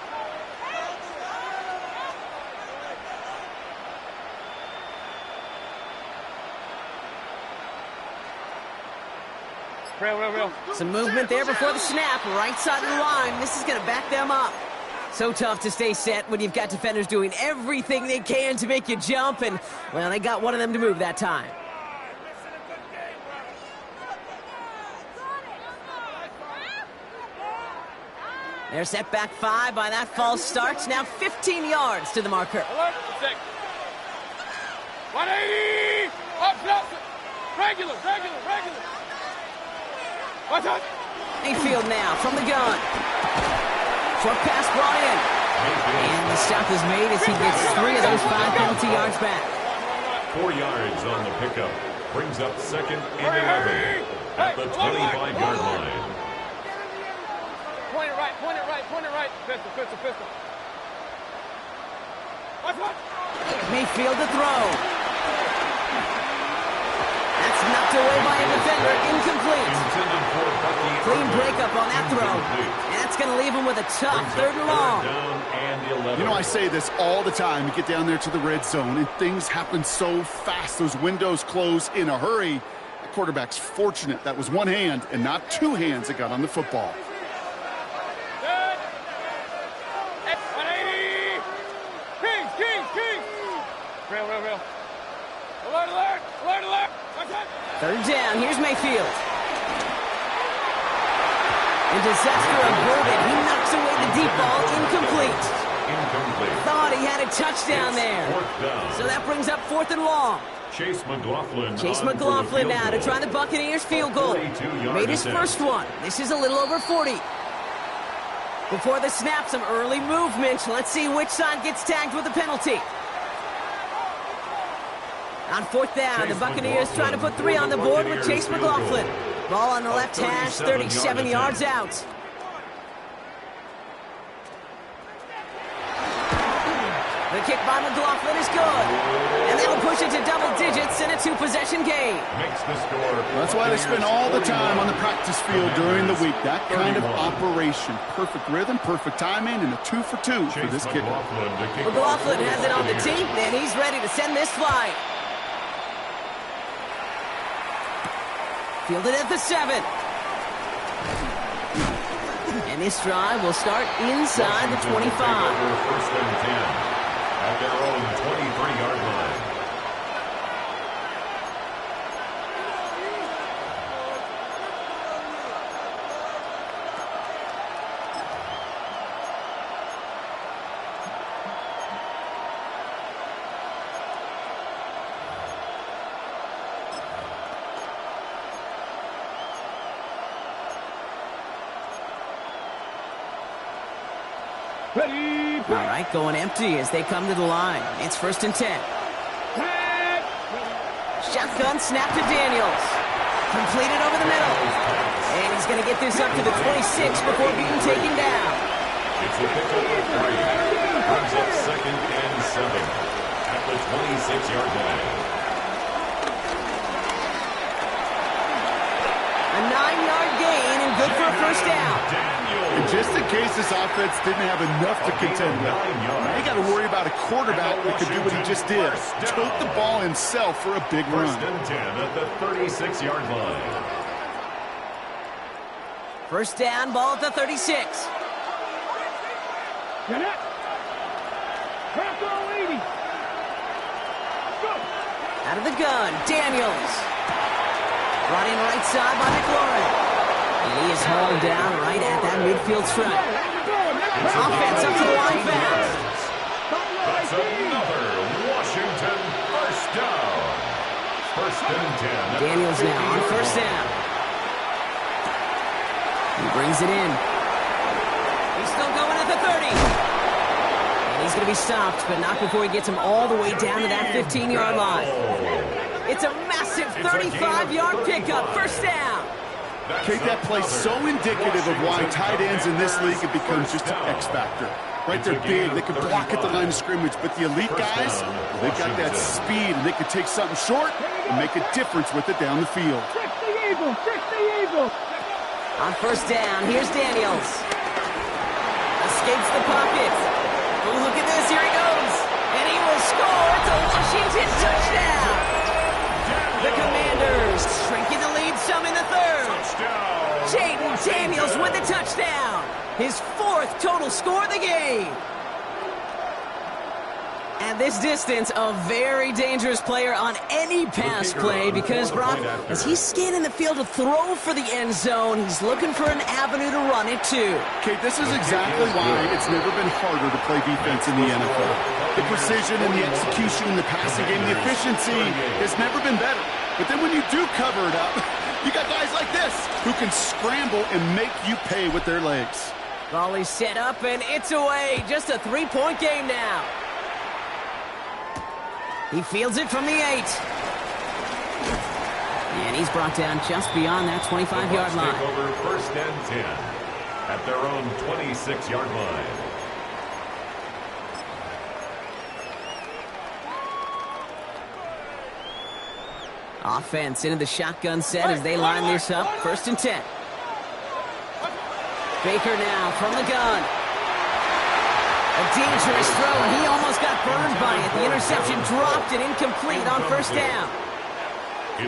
Real. Some movement there before the snap. Right side of the line. This is going to back them up. So tough to stay set when you've got defenders doing everything they can to make you jump, and, well, they got one of them to move that time. They're set back 5 by that false start. Now 15 yards to the marker. 180! Up, regular. Watch out! Mayfield now from the gun. Short pass brought in. And the stop is made as he gets 3 of those 5 penalty yards back. 4 yards on the pickup. Brings up 2nd and 11 at the 25-yard line. Point it right. Pistol. Watch. Mayfield to throw. That's knocked away by a defender. Incomplete. Clean breakup on that throw. And that's going to leave him with a tough 3rd and long. You know, I say this all the time. You get down there to the red zone, and things happen so fast. Those windows close in a hurry. The quarterback's fortunate that was one hand and not 2 hands that got on the football. Real. Alert. Watch out. 3rd down. Here's Mayfield. And disaster averted. He knocks away the deep ball. Incomplete. Thought he had a touchdown there. So that brings up 4th and long. Chase McLaughlin now to try the Buccaneers field goal. Made his first one. This is a little over 40. Before the snap, some early movement. Let's see which side gets tagged with a penalty. On 4th down, the Buccaneers trying to put 3 on the board with Chase McLaughlin. Ball on the left hash, 37 yards out. The kick by McLaughlin is good. And that'll push it to double digits in a 2-possession game. That's why they spend all the time on the practice field during the week. That kind of operation. Perfect rhythm, perfect timing, and a 2 for 2 for this kicker. McLaughlin has it on the team, and he's ready to send this flying. Fielded at the 7. And this drive will start inside the 25. 1st and 10 at their own 23-yard line. All right, going empty as they come to the line. It's 1st and 10. Shotgun snap to Daniels. Completed over the middle. And he's going to get this up to the 26 before being taken down. It's a pickup of 3. Brings up 2nd and 7 at the 26-yard line. A 9-yard gain and good for a 1st down. And just in case this offense didn't have enough to contend with, now you got to worry about a quarterback that could do what he just did. Tote the ball himself for a big run. 1st and 10 at the 36-yard line. 1st down, ball at the 36. Out of the gun, Daniels. Brought in right side by McLaurin. And he is hauled down right at that midfield stripe. Offense up to the line fast. That's another Washington 1st down. 1st and 10. Daniels now on 1st down. He brings it in. He's still going at the 30. And he's going to be stopped, but not before he gets him all the way down to that 15-yard line. It's a massive 35-yard pickup. 1st down. Kate, that play so indicative of why tight ends in this league have become just an X factor. Right, they're big, they can block at the line of scrimmage, but the elite guys, they got that speed, and they can take something short and make a difference with it down the field. Trick the eagle. On 1st down, here's Daniels. Escapes the pocket. Oh, look at this, here he goes. And he will score. It's a Washington touchdown. The Commanders shrinking the lead some in the 3rd. Jaden Daniels with the touchdown. His 4th total score of the game. At this distance, a very dangerous player on any pass play because, Brock, as he's scanning the field to throw for the end zone, he's looking for an avenue to run it to. Okay, this is exactly why it's never been harder to play defense in the NFL. The precision and the execution in the passing game, the efficiency has never been better. But then when you do cover it up, you got guys like this who can scramble and make you pay with their legs. Volley set up, and it's away. Just a 3-point game now. He fields it from the 8. And he's brought down just beyond that 25-yard line. Take over 1st and 10 at their own 26-yard line. Offense into the shotgun set as they line this up. 1st and 10. Baker now from the gun. A dangerous throw. He almost got burned by it. The interception dropped and incomplete on 1st down.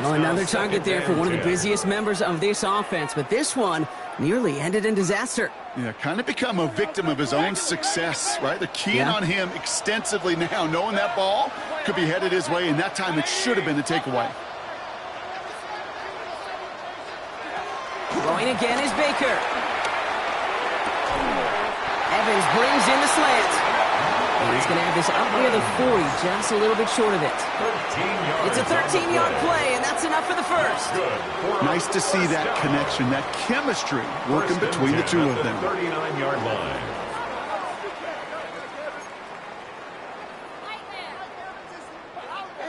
Well, another target there for one of the busiest members of this offense, but this one nearly ended in disaster. Yeah, kind of become a victim of his own success, right? They're keying on him extensively now, knowing that ball could be headed his way, and that time it should have been a takeaway. Going again is Baker. Evans brings in the slant. And he's going to have this up near the 40, just a little bit short of it. It's a 13-yard play, and that's enough for the first. Nice to see that connection, that chemistry working between the two of them. 39-yard line.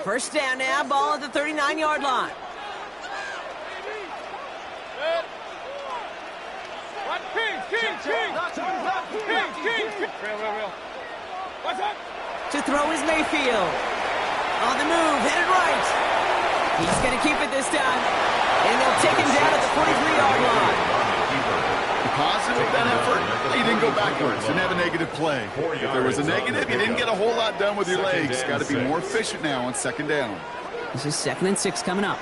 First down now, ball at the 39-yard line. To throw is Mayfield. On the move, headed right. He's going to keep it this time. And they'll take him down at the 43-yard line. The positive of that effort, he didn't go backwards, didn't have a negative play. If there was a negative, you didn't get a whole lot done with your legs. Got to be more efficient now on 2nd down. This is 2nd and 6 coming up.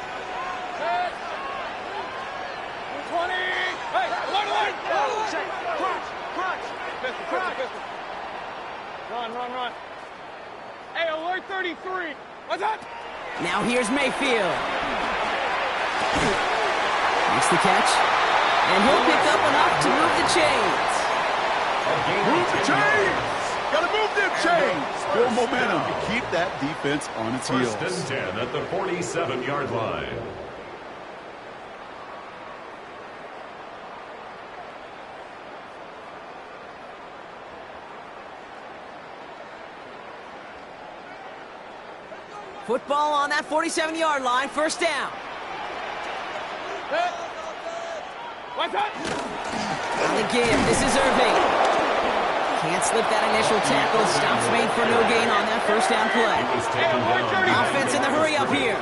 Run. Hey, alert 33. What's up? Now here's Mayfield. Makes the catch. And he'll pick up enough to move the chains. Move the chains! Gotta move them chains! Build momentum to keep that defense on its heels. 1st and 10 at the 47-yard line. Football on that 47-yard line, 1st down. What's up? On the give, this is Irving. Can't slip that initial tackle. Stops made for no gain on that 1st down play. Offense in the hurry up here.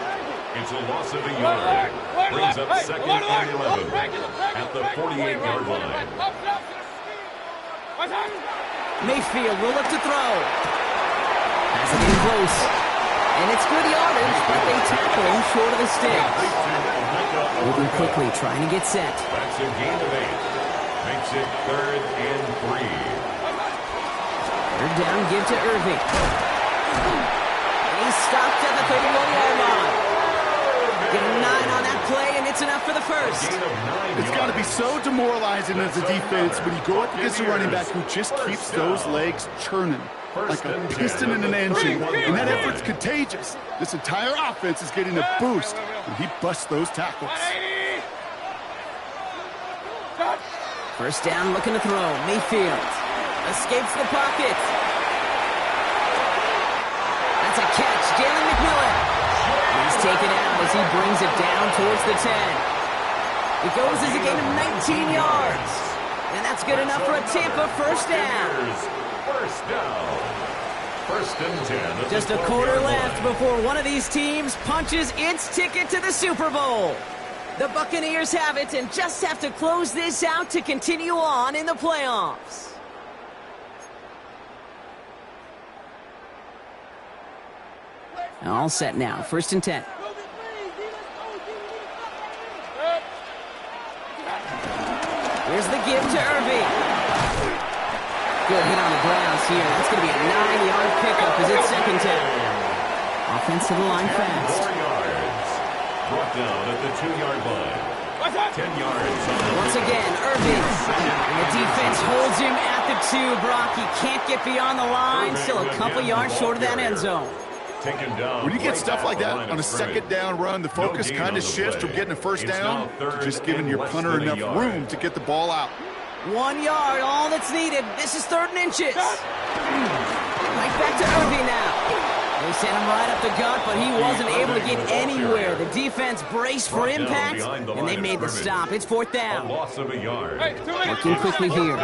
It's a loss of a yard. Brings up 2nd and 11 at the 48-yard line. Mayfield will look to throw. Has it in close. And it's good yardage, but they tackle him short of the sticks. Moving quickly, trying to get set. That's a gain of 8. Makes it 3rd and 3. 3rd down, give to Irving. And he's stopped at the 31-yard line. Get a 9 on that play, and it's enough for the first. It's got to be so demoralizing as a defense when you go up against a running back who just keeps those legs churning like a piston in an engine, and that effort's contagious. This entire offense is getting a boost when he busts those tackles. 1st down, looking to throw. Mayfield escapes the pocket. That's a catch. Jalen McMillan. He's taken out as he brings it down towards the 10. It goes as a gain of 19 yards. And that's good enough for a Tampa 1st down. 1st down. 1st and 10. Just a quarter left before one of these teams punches its ticket to the Super Bowl. The Buccaneers have it and just have to close this out to continue on in the playoffs. All set now. 1st and 10. Here's the give to Irving. Good hit on the grounds here. That's going to be a 9-yard pickup as it's second down. Offensive line fast. 4 yards. Brought down at the 2-yard line. 10 yards. Once again, Irving. And the defense holds him at the 2. Brock, he can't get beyond the line. Still a couple yards short of that end zone. When you get stuff like that on a second down run, the focus kind of shifts from getting a first down to just giving your punter enough room to get the ball out. 1 yard, all that's needed. This is 3rd and inches. Right back to Irving now. They sent him right up the gut, but he wasn't able to get anywhere. The defense braced for impact, and they made the stop. It's 4th down. Loss of a yard. Working quickly here.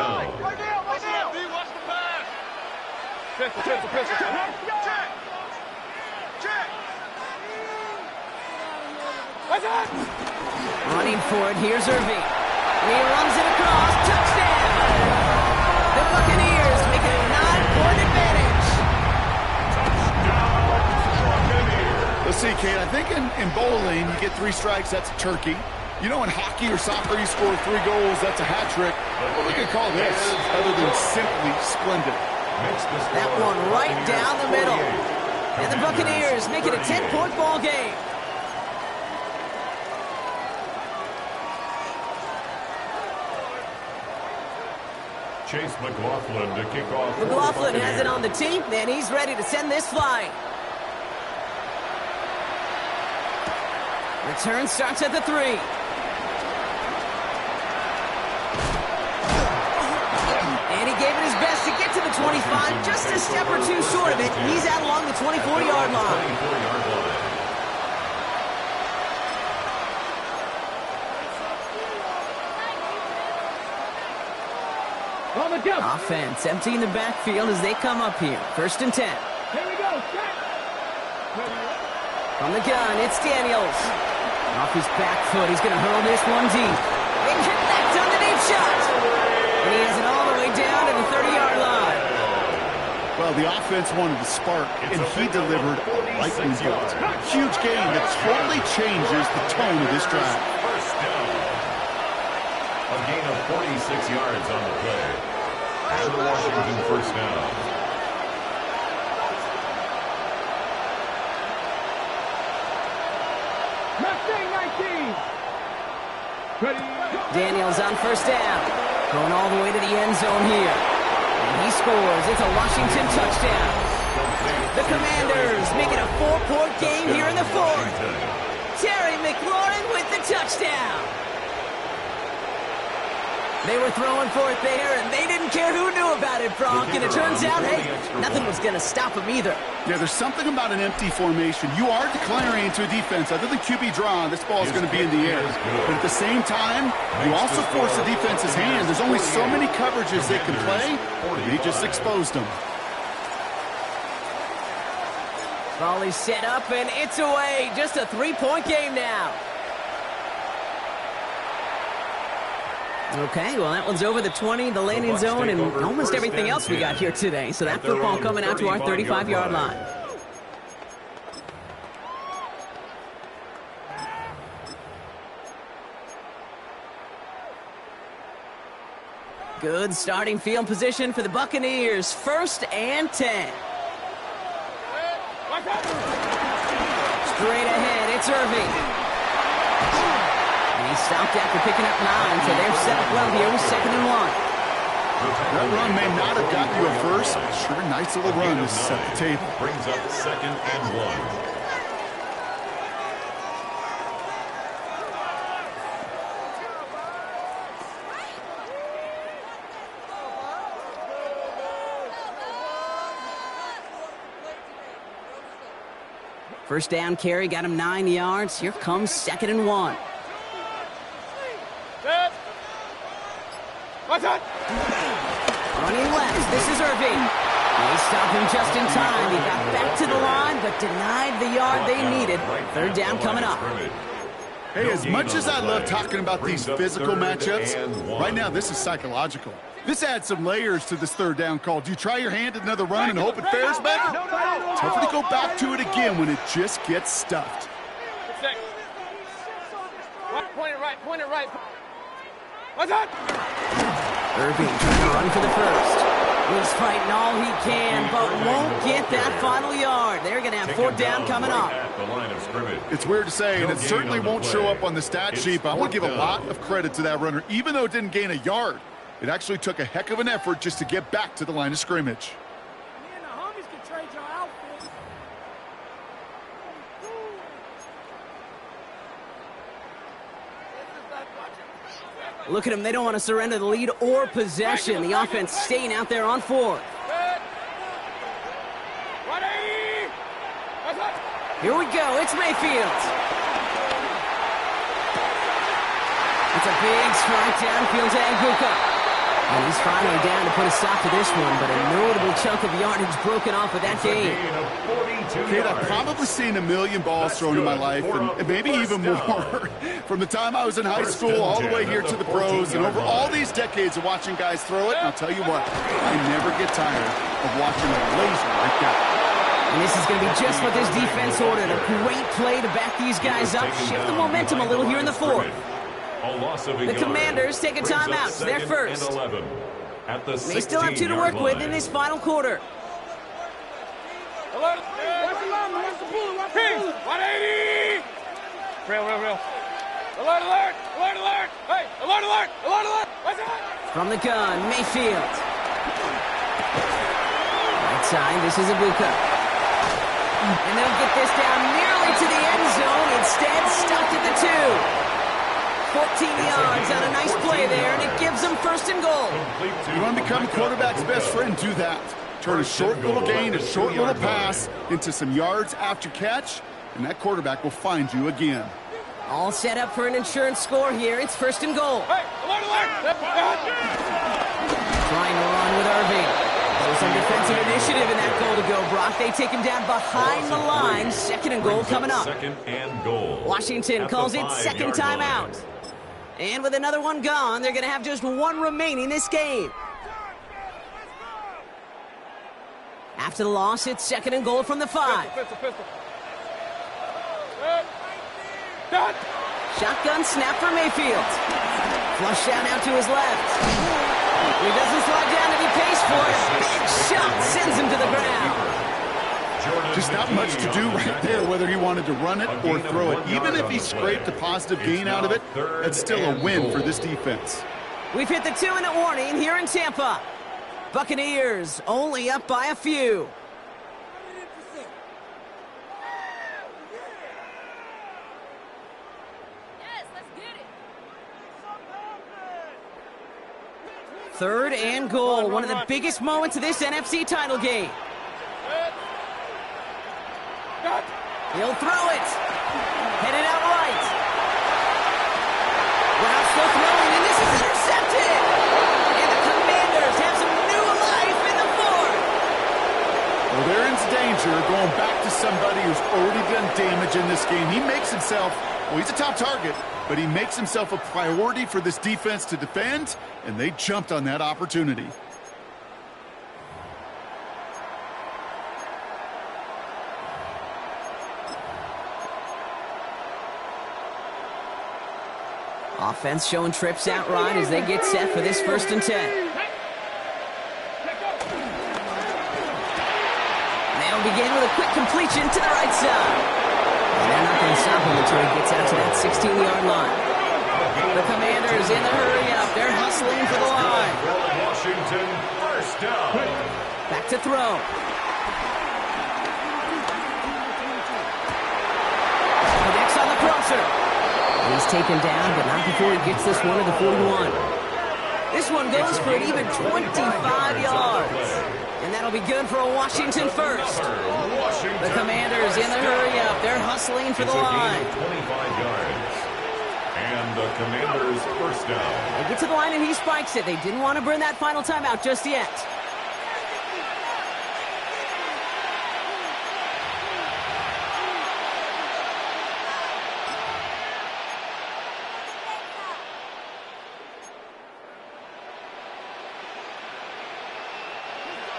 Running for it, here's Irving. And he runs it across, touchdown! The Buccaneers make it a 9-point advantage. Let's see, Kate, I think in bowling, you get 3 strikes, that's a turkey. You know, in hockey or soccer, you score 3 goals, that's a hat trick. What we could call this, other than simply splendid. That one right down the middle. And the Buccaneers make it a 10-point ball game. Chase McLaughlin to kick off. McLaughlin has it on the tee, and he's ready to send this flying. Return starts at the 3. And he gave it his best to get to the 25, just a step or 2 short of it. He's out along the 24-yard line. Offense emptying the backfield as they come up here. 1st and 10. Here we go. From the gun, it's Daniels. Off his back foot, he's going to hurl this one deep. They connect on the deep shot. And he has it all the way down to the 30-yard line. Well, the offense wanted to spark, and he delivered lightning bolt. Huge game that totally changes the tone of this drive. First down. A gain of 46 yards on the play. And the Washington first down. Daniels on 1st down. Going all the way to the end zone here. And he scores. It's a Washington touchdown. The Commanders make it a 4-point game here in the 4th. Terry McLaurin with the touchdown. They were throwing for it there, and they didn't care who knew about it, Brock. And it turns out, hey, nothing was going to stop them either. Yeah, there's something about an empty formation. You are declaring to a defense, other than QB draw, this ball is going to be in the air. But at the same time, you also force the defense's hand. There's only so many coverages they can play. They just exposed them. Volley set up, and it's away. Just a 3-point game now. Okay, well, that one's over the 20, the landing zone, and almost everything else we got here today. So that football coming out to our 35-yard line. Good starting field position for the Buccaneers. 1st and 10. Straight ahead, it's Irving. He stopped after picking up 9, so they're set up well here with 2nd and 1. That run may not have got you a first, but sure a nice little run to set the table. Brings up 2nd and 1. First down carry, got him 9 yards. Here comes 2nd and 1. Running left, this is Irving. They stopped him just in time. He got back to the line, but denied the yard they needed. 3rd down coming up. Hey, as much as I love talking about these physical matchups, right now this is psychological. This adds some layers to this 3rd down call. Do you try your hand at another run and hope it fares better? Tougher to go back to it again when it just gets stuffed. Point it right. What's that? Irving trying to run for the first. He's fighting all he can, but won't get that final yard. They're going to have fourth down coming up. It's weird to say, and it certainly won't show up on the stat sheet, but I want to give a lot of credit to that runner. Even though it didn't gain a yard, it actually took a heck of an effort just to get back to the line of scrimmage. Look at them. They don't want to surrender the lead or possession. The offense staying out there on fourth. Here we go. It's Mayfield. It's a big strike downfield to Buccaneers. And he's finally down to put a stop to this one, but a notable chunk of yardage broken off of that game. Kid, I've probably seen a million balls thrown in my life, and maybe even more. From the time I was in high school all the way here to the pros, and over all these decades of watching guys throw it, and I'll tell you what, I never get tired of watching a laser like that. And this is going to be just what this defense ordered. A great play to back these guys up, shift the momentum a little here in the fourth. The Commanders take a timeout. They're first. They still have 2 to work with in this final quarter. Alert! 180! Real. Alert, alert! Alert, alert! Hey, alert, alert! Alert, alert! What's that? From the gun, Mayfield. Right side, this is Ibuka. And they'll get this down nearly to the end zone. Instead, stopped at the 2. 14 yards on a nice play there, and it gives them first and goal. You want to become a quarterback's best friend, do that. Turn a short little gain, a short little pass into some yards after catch, and that quarterback will find you again. All set up for an insurance score here. It's first and goal. Hey, alert, alert! Trying to run with Irving. There's some defensive initiative in that goal to go, Brock. They take him down behind the line. Second and goal coming up. Second and goal. Washington calls it second timeout. And with another one gone, they're going to have just one remaining this game. After the loss, it's second and goal from the 5. Pistol. Shotgun snap for Mayfield. Flush down out to his left. He doesn't slide down to be paced for it. Big shot sends him to the ground. Just not much to do right there, whether he wanted to run it or throw it. Even if he scraped a positive gain out of it, that's still a win for this defense. We've hit the 2-minute warning here in Tampa. Buccaneers only up by a few. Yes, let's get it. Third and goal, one of the biggest moments of this NFC title game. He'll throw it. Headed out right. Brown still throwing, and this is intercepted. And the Commanders have some new life in the fourth. Well, they're in danger going back to somebody who's already done damage in this game. He makes himself, well, he's a top target, but he makes himself a priority for this defense to defend, and they jumped on that opportunity. Offense showing trips out right as they get set for this 1st and 10. They'll begin with a quick completion to the right side. And they're not going to stop him until he gets out to that 16-yard line. The Commanders in the hurry-up. They're hustling for the line. Washington, first down. Back to throw. Connects on the crosser. He's taken down, but not before he gets this one to the 41. This one goes for an even 25 yards. And that'll be good for a Washington first. The Commanders in the hurry-up. They're hustling for the line. 25 yards. And the Commanders first down. They get to the line and he spikes it. They didn't want to burn that final timeout just yet.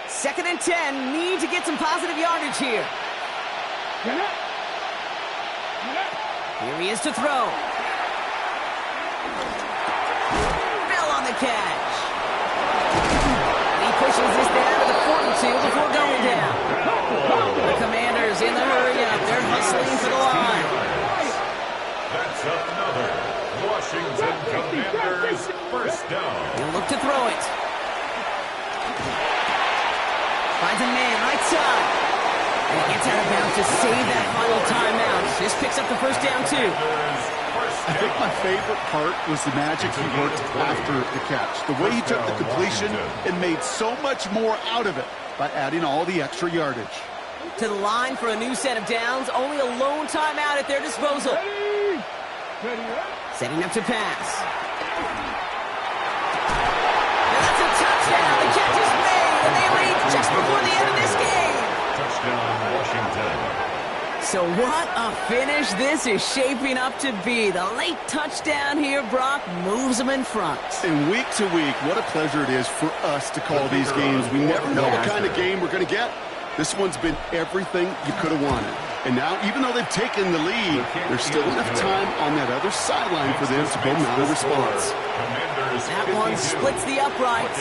Second and 10, need to get some positive yardage here. Here he is to throw. Bell on the catch. He pushes this down two before going down. The Commanders in the hurry up. They're hustling for the line. That's another Washington Commanders first down. He'll look to throw it. Finds a man right side. And he gets out of bounds to save that final timeout. This picks up the first down, too. I think my favorite part was the magic he worked after the catch. The way he took the completion and made so much more out of it by adding all the extra yardage. To the line for a new set of downs. Only a lone timeout at their disposal. Setting up to pass. And that's a touchdown. The catch is made, and they lead just before the end of this game. Touchdown, Washington. So what a finish this is shaping up to be. The late touchdown here, Brock, moves them in front. And week to week, what a pleasure it is for us to call these games. We never know what kind of game we're going to get. This one's been everything you could have wanted. And now, even though they've taken the lead, there's still enough time on that other sideline for them to go mount a response. That one splits the uprights.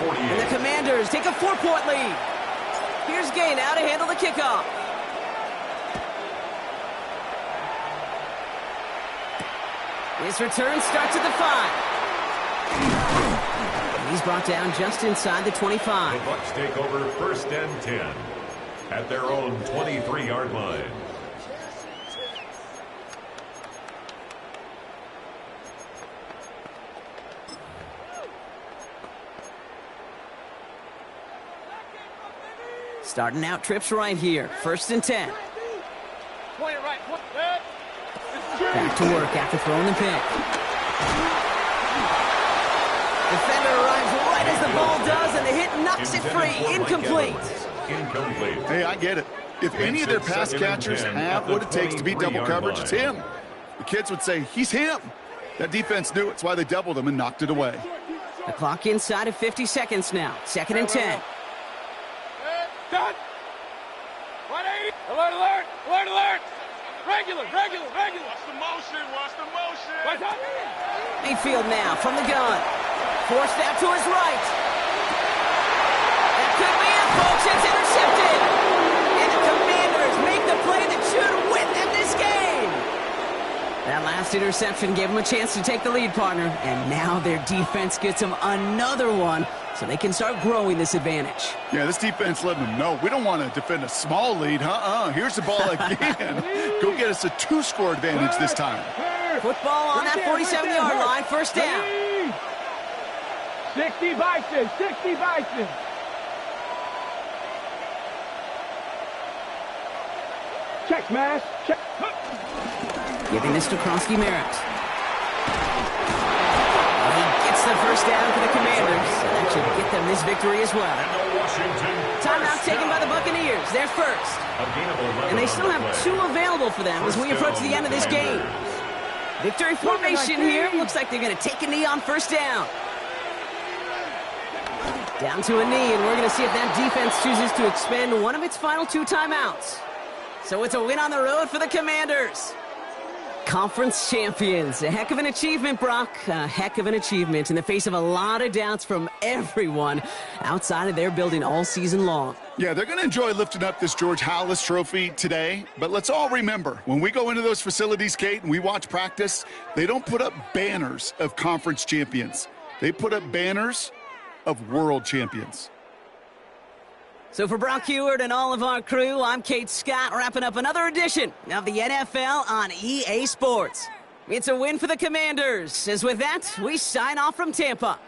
And the Commanders take a 4-point lead. Here's Gay now to handle the kickoff. His return starts at the 5. And he's brought down just inside the 25. The Bucs take over first and 10 at their own 23-yard line. Starting out trips right here. First and 10. Point it right. Point it. Back to work after throwing the pick. Defender arrives right as the ball does, and the hit knocks it free. Incomplete. Hey, I get it. If any of their pass catchers have what it takes to beat double coverage, it's him. The kids would say, he's him. That defense knew it's why they doubled him and knocked it away. The clock inside of 50 seconds now. Second and 10. Done. 180. Alert, alert. Alert, alert. Regular. Watch the motion. Watch out. Mayfield now from the gun. Forced out to his right. That could be it, folks. It's intercepted. And the Commanders make the play that should win them this game. That last interception gave them a chance to take the lead, partner. And now their defense gets them another one, so they can start growing this advantage. Yeah, this defense letting them know we don't want to defend a small lead. Here's the ball again. Go get us a 2-score advantage this time. Football on that 47-yard line. First down. 60 Bison. Check, smash. Check. Giving this to Krosky-Merritt. He gets the first down for the Commanders. So that should get them this victory as well. Timeout taken by the Buccaneers. They're first. And they still have 2 available for them as we approach the end of this game. Victory formation here. Looks like they're going to take a knee on first down. Down to a knee, and we're going to see if that defense chooses to expend one of its final 2 timeouts. So it's a win on the road for the Commanders. Conference champions. A heck of an achievement, Brock. A heck of an achievement in the face of a lot of doubts from everyone outside of their building all season long. Yeah, they're going to enjoy lifting up this George Halas trophy today. But let's all remember, when we go into those facilities, Kate, and we watch practice, they don't put up banners of conference champions. They put up banners of world champions. So for Brock Heward and all of our crew, I'm Kate Scott, wrapping up another edition of the NFL on EA Sports. It's a win for the Commanders. As with that, we sign off from Tampa.